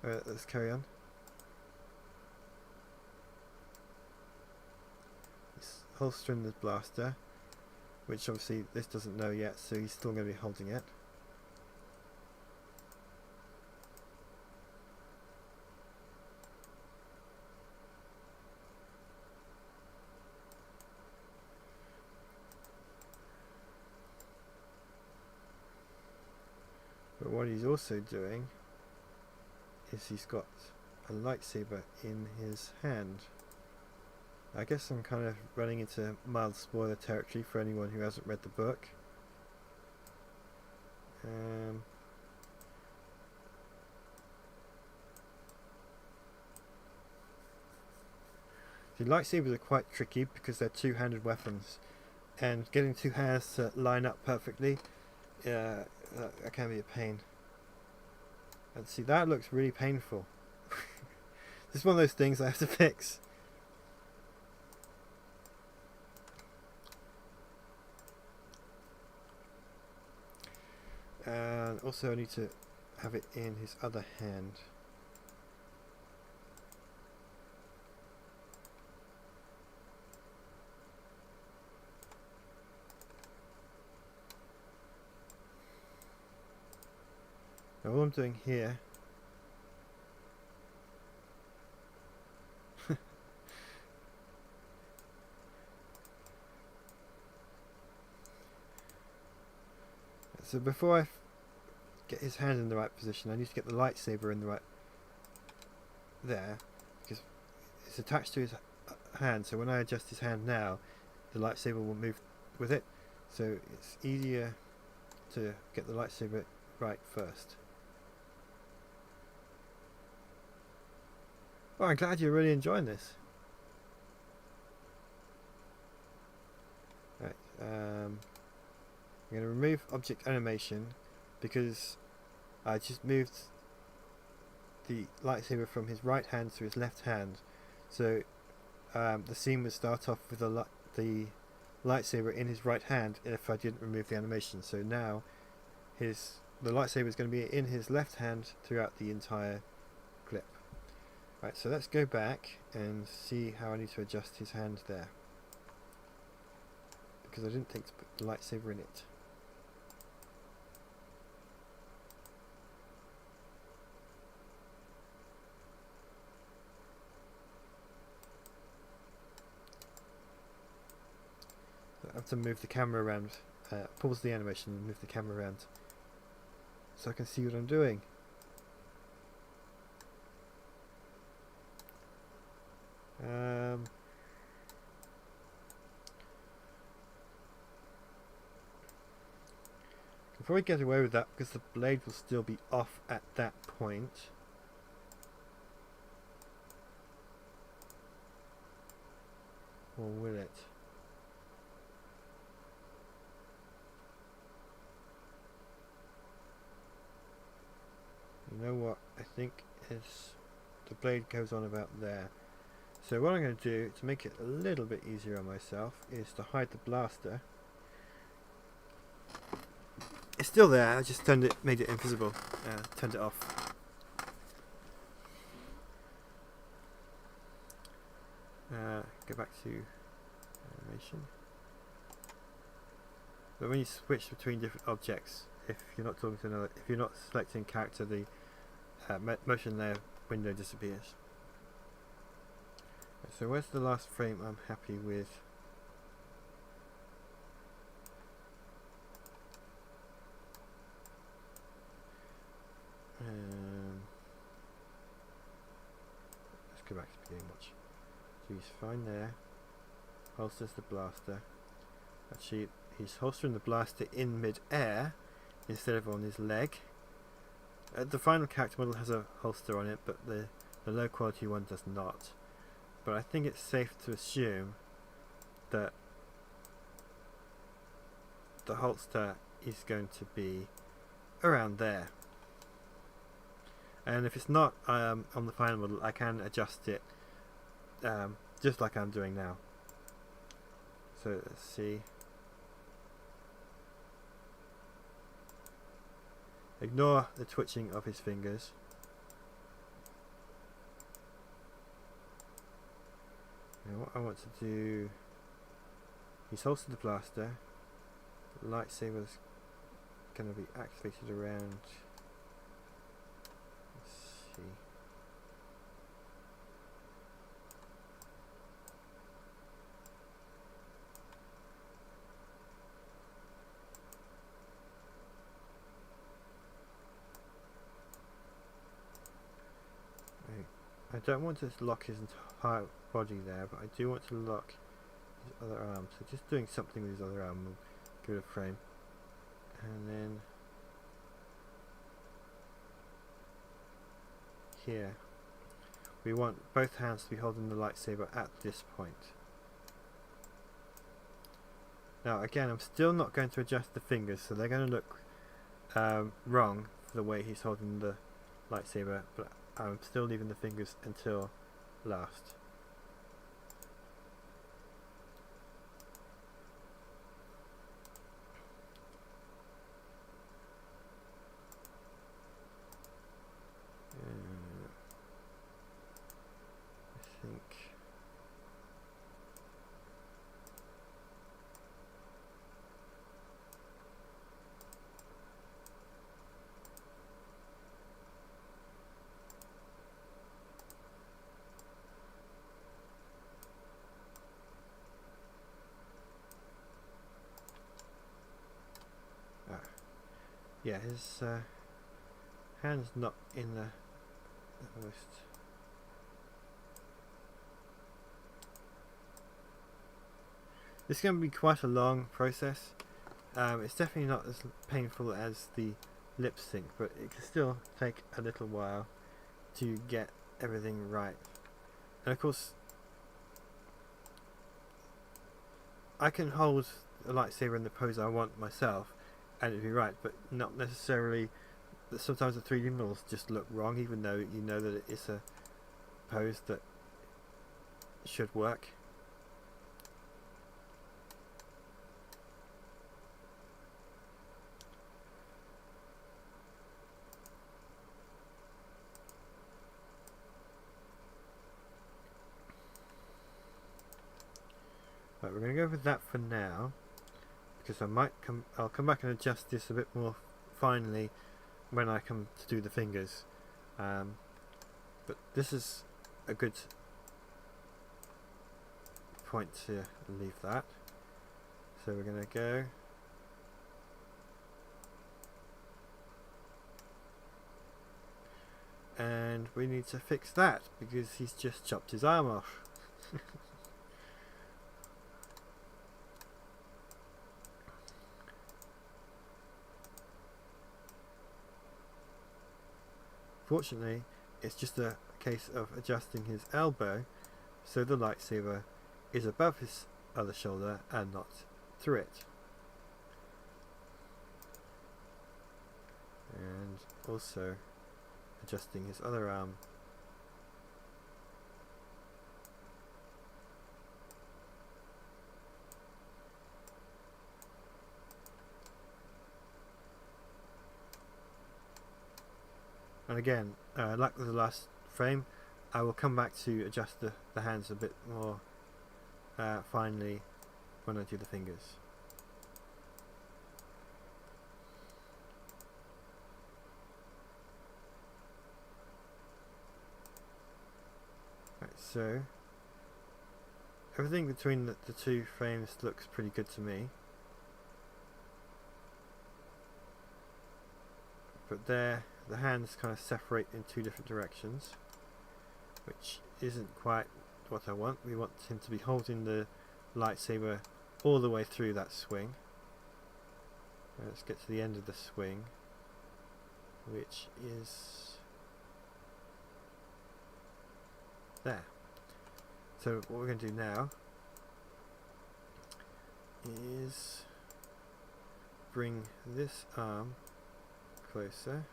Alright, let's carry on. He's holstering the blaster, which obviously this doesn't know yet, so he's still going to be holding it. But what he's also doing is he's got a lightsaber in his hand. I guess I'm kind of running into mild spoiler territory for anyone who hasn't read the book. The lightsabers are quite tricky because they're two-handed weapons, and getting two hands to line up perfectly, that can be a pain. And see, that looks really painful. This is one of those things I have to fix. And also I need to have it in his other hand. Now all I'm doing here so before I get his hand in the right position, I need to get the lightsaber in the right there, because it's attached to his hand, so when I adjust his hand now, the lightsaber will move with it, so it's easier to get the lightsaber right first. Well, I'm glad you're really enjoying this. Right, I'm going to remove object animation because I just moved the lightsaber from his right hand to his left hand, so the scene would start off with the lightsaber in his right hand if I didn't remove the animation. So now the lightsaber is going to be in his left hand throughout the entire clip. Right, so let's go back and see how I need to adjust his hand there, because I didn't think to put the lightsaber in it. have to move the camera around, pause the animation and move the camera around so I can see what I'm doing. Can probably get away with that because the blade will still be off at that point. Or will it? You know what? I think is the blade goes on about there. So what I'm going to do to make it a little bit easier on myself is to hide the blaster. It's still there, I just made it invisible, turned it off. Go back to animation. But when you switch between different objects, if you're not talking to another, if you're not selecting character, the motion layer window disappears. So where's the last frame I'm happy with? Let's go back to the beginning watch. So he's fine there. Holsters the blaster. Actually, he's holstering the blaster in mid-air instead of on his leg. The final character model has a holster on it, but the low quality one does not. But I think it's safe to assume that the holster is going to be around there. And if it's not on the final model, I can adjust it just like I'm doing now. So let's see. Ignore the twitching of his fingers. Now what I want to do, he's holstered the blaster. The lightsaber's going to be activated around. Let's see. I don't want to lock his entire body there, but I do want to lock his other arm. So just doing something with his other arm will give it a frame. And then here we want both hands to be holding the lightsaber at this point. Now again, I'm still not going to adjust the fingers, so they're going to look wrong for the way he's holding the lightsaber, but I'm still leaving the fingers until last. I think yeah, his hand's not in the most. This is going to be quite a long process. It's definitely not as painful as the lip sync, but it can still take a little while to get everything right. And of course, I can hold a lightsaber in the pose I want myself, and it'd be right, but not necessarily. Sometimes the 3D models just look wrong, even though you know that it's a pose that should work. Right, we're going to go with that for now, because I'll come back and adjust this a bit more finely when I come to do the fingers. But this is a good point to leave that. So we're going to go and we need to fix that because he's just chopped his arm off. Fortunately, it's just a case of adjusting his elbow so the lightsaber is above his other shoulder and not through it. And also adjusting his other arm and again, like with the last frame, I will come back to adjust the hands a bit more finely when I do the fingers. Right, so everything between the two frames looks pretty good to me. But there, the hands kind of separate in two different directions, which isn't quite what I want. We want him to be holding the lightsaber all the way through that swing. Let's get to the end of the swing, which is there. So what we're going to do now is bring this arm closer.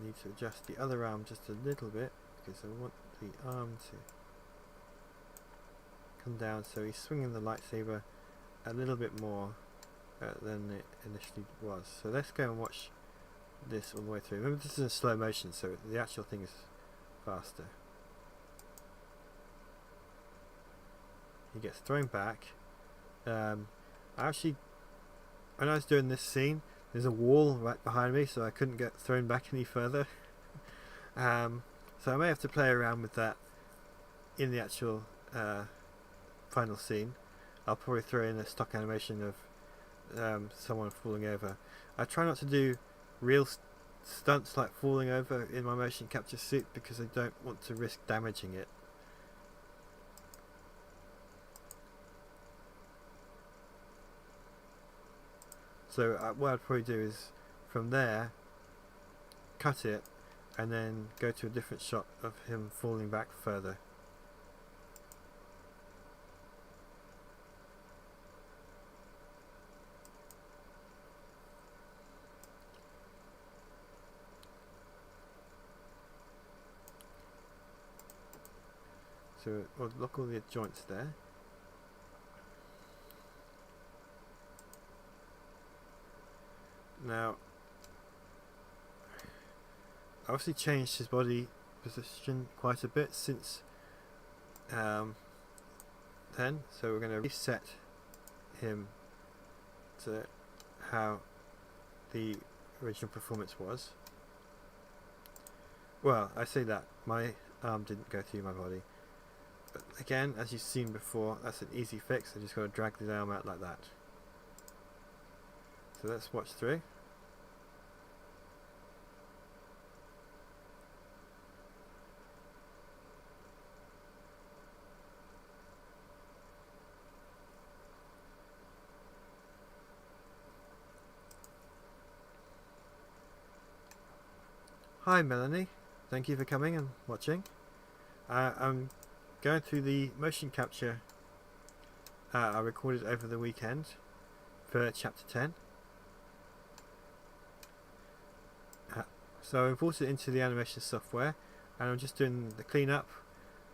Need to adjust the other arm just a little bit because I want the arm to come down so he's swinging the lightsaber a little bit more than it initially was. So let's go and watch this all the way through. Remember, this is in slow motion, so the actual thing is faster. He gets thrown back. Actually, when I was doing this scene, there's a wall right behind me, so I couldn't get thrown back any further. So I may have to play around with that in the actual final scene. I'll probably throw in a stock animation of someone falling over. I try not to do real stunts like falling over in my motion capture suit because I don't want to risk damaging it. So what I'd probably do is from there cut it and then go to a different shot of him falling back further. So we'll lock all the joints there. Now, I obviously changed his body position quite a bit since then, so we're going to reset him to how the original performance was. Well, I say that, my arm didn't go through my body. But again, as you've seen before, that's an easy fix. I just got to drag the arm out like that. So let's watch through. Hi Melanie, thank you for coming and watching. I'm going through the motion capture I recorded over the weekend for chapter 10. So I imported it into the animation software and I'm just doing the cleanup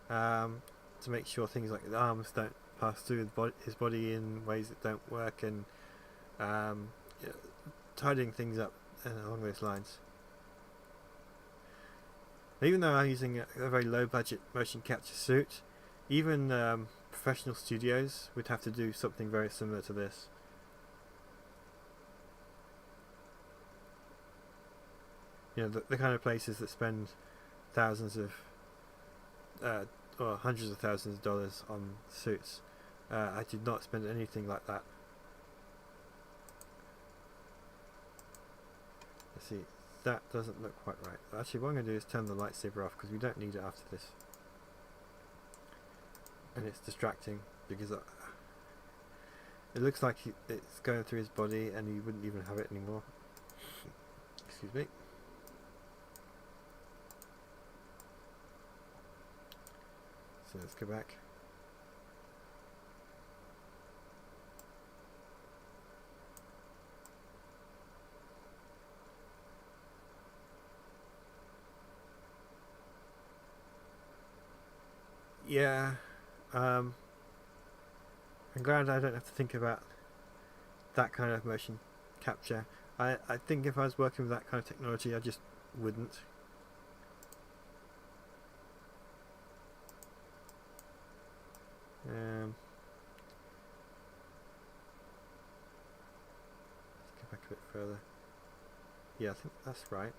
to make sure things like the arms don't pass through his body in ways that don't work, and tidying things up along those lines. Even though I'm using a very low budget motion capture suit, even professional studios would have to do something very similar to this. You know, the kind of places that spend thousands of or hundreds of thousands of dollars on suits. I did not spend anything like that. Let's see, that doesn't look quite right. Actually, what I'm going to do is turn the lightsaber off because we don't need it after this. And it's distracting because it looks like it's going through his body and he wouldn't even have it anymore. Excuse me. So let's go back. Yeah, I'm glad I don't have to think about that kind of motion capture. I think if I was working with that kind of technology, I just wouldn't. Let's go back a bit further. Yeah, I think that's right.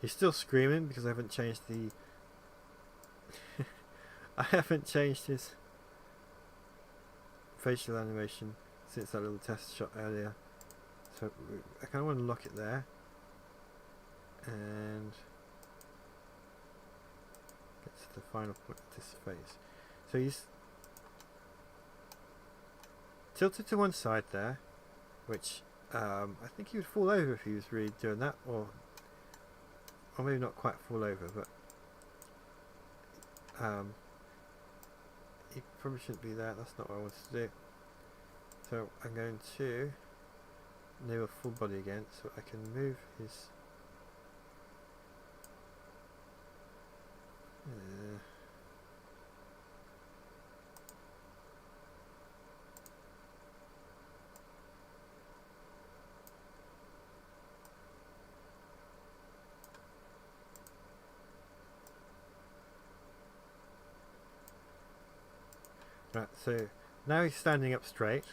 He's still screaming because I haven't changed the I haven't changed his facial animation since that little test shot earlier. So I kind of want to lock it there and get to the final point of this phase. So he's tilted to one side there, which I think he would fall over if he was really doing that, or maybe not quite fall over, but he probably shouldn't be there. That's not what I wanted to do. So I'm going to enable full body again so I can move his right, so now he's standing up straight,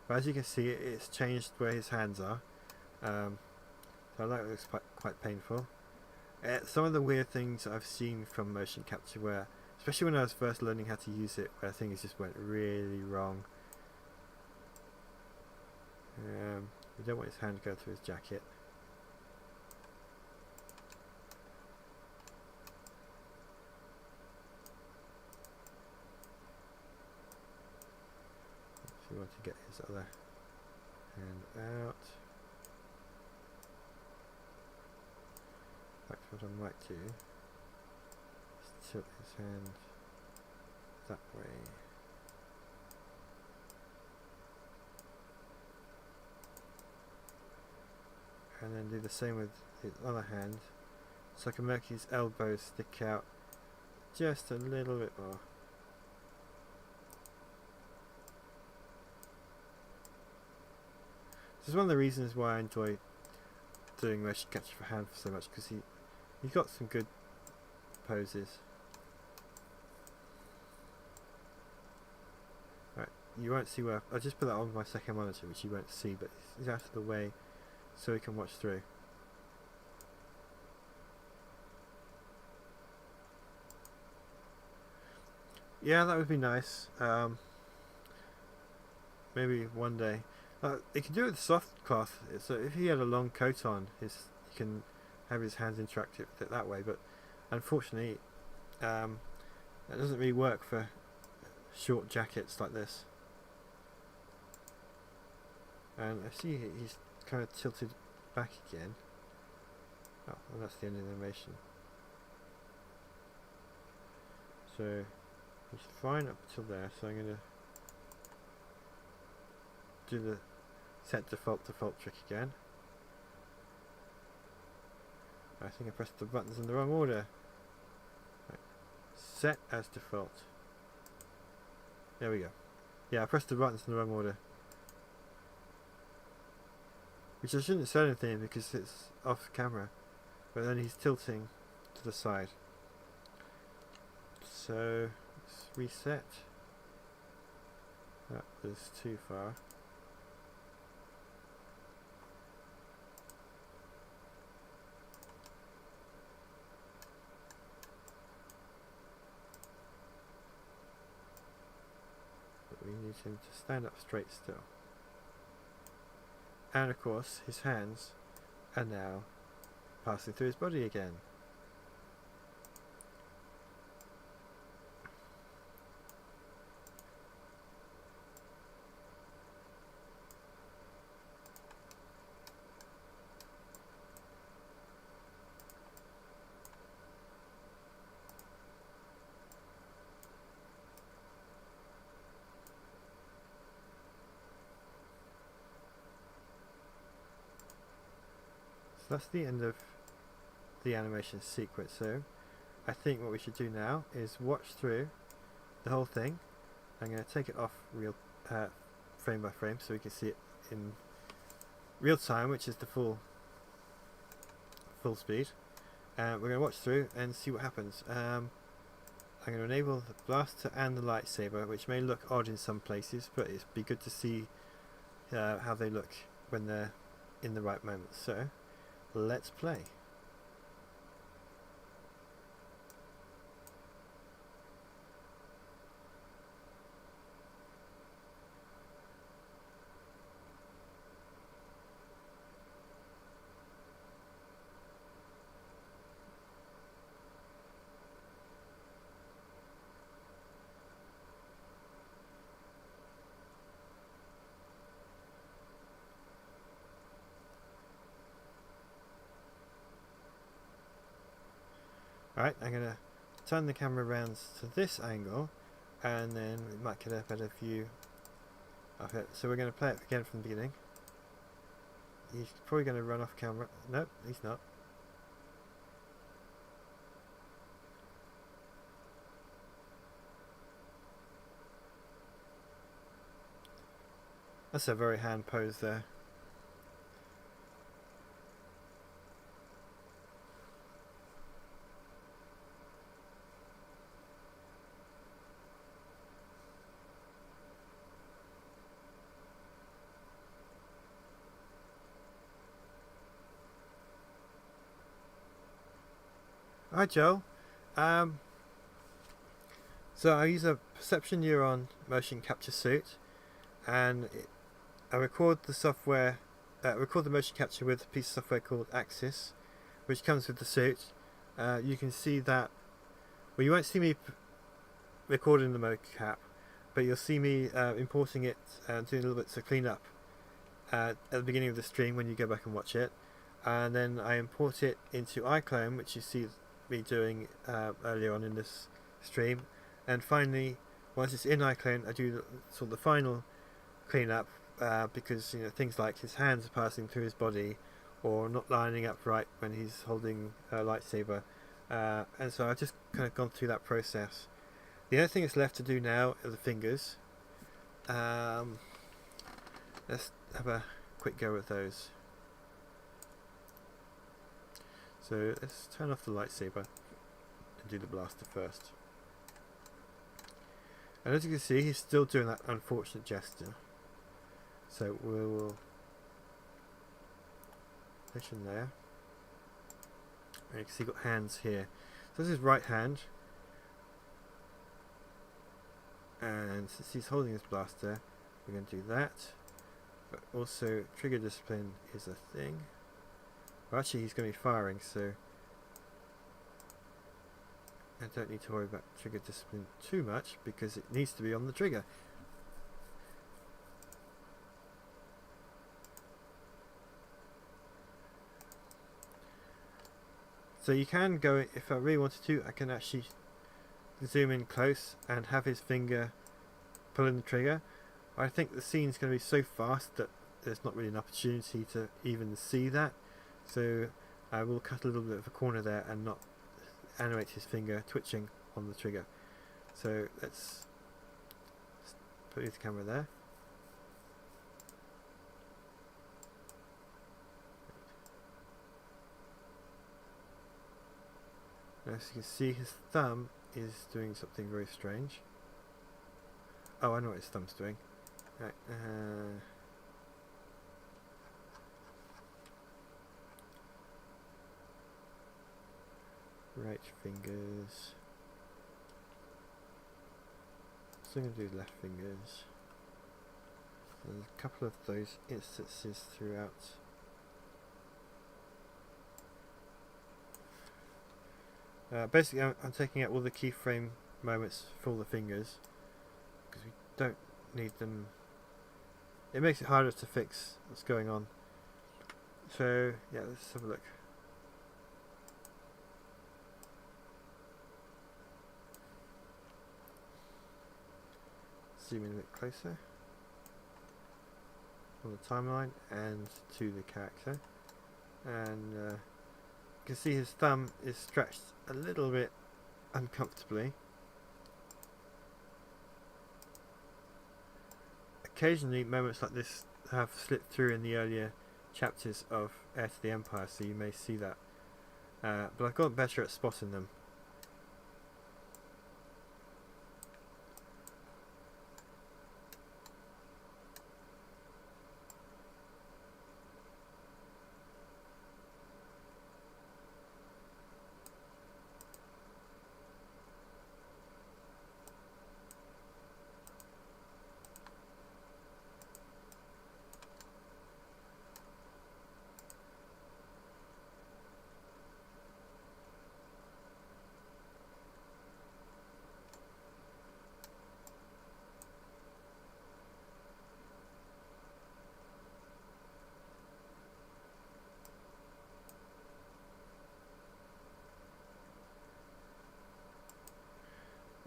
but as you can see it's changed where his hands are. So that looks quite painful. Some of the weird things I've seen from motion capture where, especially when I was first learning how to use it, where things just went really wrong. We don't want his hand to go through his jacket. We want to get his other hand out. That's what I might do. Just tilt his hand that way. And then do the same with his other hand. So I can make his elbows stick out just a little bit more. This is one of the reasons why I enjoy doing motion capture for hand so much, because he got some good poses. Right, you won't see where I just put that on my second monitor, which you won't see, but it's out of the way so we can watch through. Yeah, that would be nice. Maybe one day. You can do it with soft cloth, so if he had a long coat on, he can have his hands interact with it that way, but unfortunately that doesn't really work for short jackets like this. And I see he's kind of tilted back again. Oh, well, that's the end of the animation. So he's fine up till there, so I'm going to do the set default trick again. I think I pressed the buttons in the wrong order. Right. Set as default. There we go. Yeah, I pressed the buttons in the wrong order. Which I shouldn't say anything because it's off camera. but then he's tilting to the side. So let's reset. That was too far. But we need him to stand up straight still. And of course his hands are now passing through his body again. So that's the end of the animation sequence. So I think what we should do now is watch through the whole thing. I'm going to take it off real frame by frame so we can see it in real time, which is the full speed. We're going to watch through and see what happens. I'm going to enable the blaster and the lightsaber, which may look odd in some places, but it'd be good to see how they look when they're in the right moment. So let's play. Alright, I'm going to turn the camera around to this angle, and then we might get a better view of it. So we're going to play it again from the beginning. He's probably going to run off camera. Nope, he's not. That's a very hand pose there. Hi Joel. So I use a perception neuron motion capture suit, and I record the software, record the motion capture with a piece of software called Axis, which comes with the suit. You can see that, well, you won't see me recording the mocap, but you'll see me importing it and doing little bits of cleanup at the beginning of the stream when you go back and watch it, and then I import it into iClone, which you see me doing earlier on in this stream, and finally once it's in iClone I do sort of the final cleanup, because things like his hands are passing through his body or not lining up right when he's holding a lightsaber, and so I've just kind of gone through that process. The only thing that's left to do now are the fingers. Let's have a quick go at those. So let's turn off the lightsaber and do the blaster first. And as you can see, he's still doing that unfortunate gesture. So we'll position there. And you can see he's got hands here. So this is right hand. And since he's holding his blaster, we're going to do that. But also, trigger discipline is a thing. Well, actually, he's going to be firing, so I don't need to worry about trigger discipline too much because it needs to be on the trigger. So you can go, if I really wanted to, I can actually zoom in close and have his finger pulling the trigger. I think the scene's going to be so fast that there's not really an opportunity to even see that. So I will cut a little bit of a corner there and not animate his finger twitching on the trigger. So let's put his camera there. Now, as you can see, his thumb is doing something very strange. Oh, I know what his thumb's doing. Right, right fingers. So I'm going to do left fingers. There's a couple of those instances throughout. Basically, I'm taking out all the keyframe moments for all the fingers because we don't need them. It makes it harder to fix what's going on. So yeah, let's have a look. Zoom in a bit closer on the timeline and to the character, and you can see his thumb is stretched a little bit uncomfortably. Occasionally moments like this have slipped through in the earlier chapters of Heir to the Empire, so you may see that, but I've gotten better at spotting them.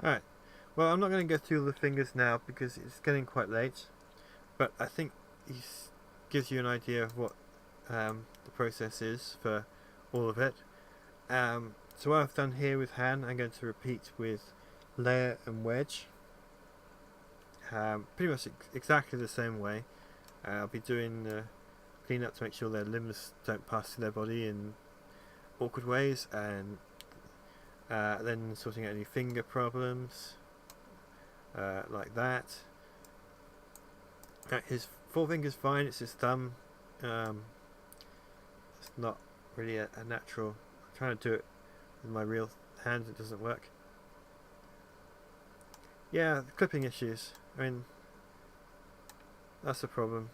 Alright, well, I'm not going to go through all the fingers now because it's getting quite late, but I think he gives you an idea of what the process is for all of it. So what I've done here with Han, I'm going to repeat with Leia and Wedge. Pretty much exactly the same way. I'll be doing clean-up to make sure their limbs don't pass through their body in awkward ways, and then sorting out any finger problems, like that. His forefinger's fine, it's his thumb. It's not really a natural. I'm trying to do it with my real hand, it doesn't work. Yeah, the clipping issues. I mean, that's a problem.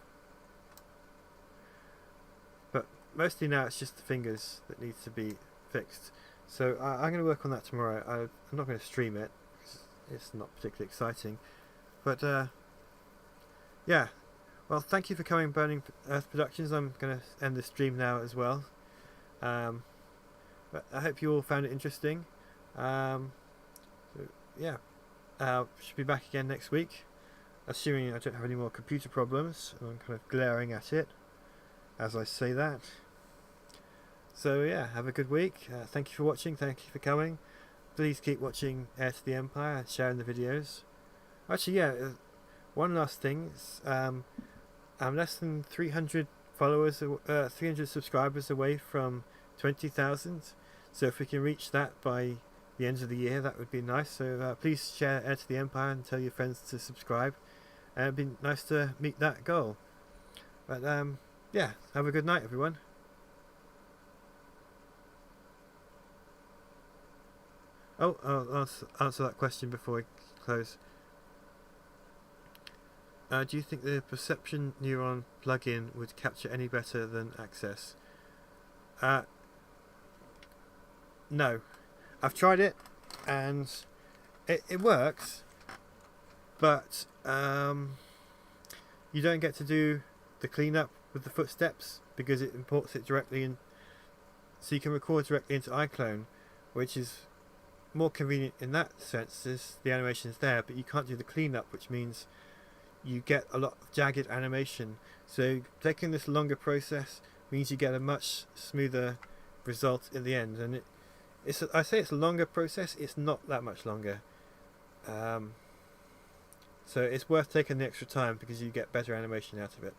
But mostly now it's just the fingers that need to be fixed. So I'm going to work on that tomorrow. I'm not going to stream it because it's not particularly exciting. But yeah, well, thank you for coming, Burning Earth Productions. I'm going to end the stream now as well. But I hope you all found it interesting. So yeah, should be back again next week, assuming I don't have any more computer problems. I'm kind of glaring at it as I say that. So yeah, have a good week. Thank you for watching, thank you for coming. Please keep watching Heir to the Empire and sharing the videos. Actually, yeah, one last thing. I'm less than 300 followers, 300 subscribers away from 20,000. So if we can reach that by the end of the year, that would be nice. So please share Heir to the Empire and tell your friends to subscribe. And it'd be nice to meet that goal. But yeah, have a good night, everyone. Oh, I'll answer that question before we close. Do you think the perception neuron plugin would capture any better than Access? No. I've tried it and it works, but you don't get to do the cleanup with the footsteps because it imports it directly in, so you can record directly into iClone, which is more convenient in that sense, as the animation's there, but you can't do the cleanup, which means you get a lot of jagged animation. So taking this longer process means you get a much smoother result in the end. And I say it's a longer process, it's not that much longer. So it's worth taking the extra time because you get better animation out of it.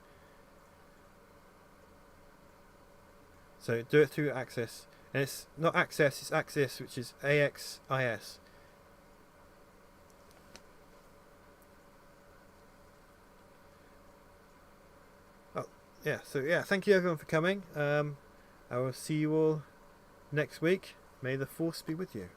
So do it through Access. And it's not access, it's axis, which is AXIS. Oh, yeah, so yeah, thank you everyone for coming. I will see you all next week. May the Force be with you.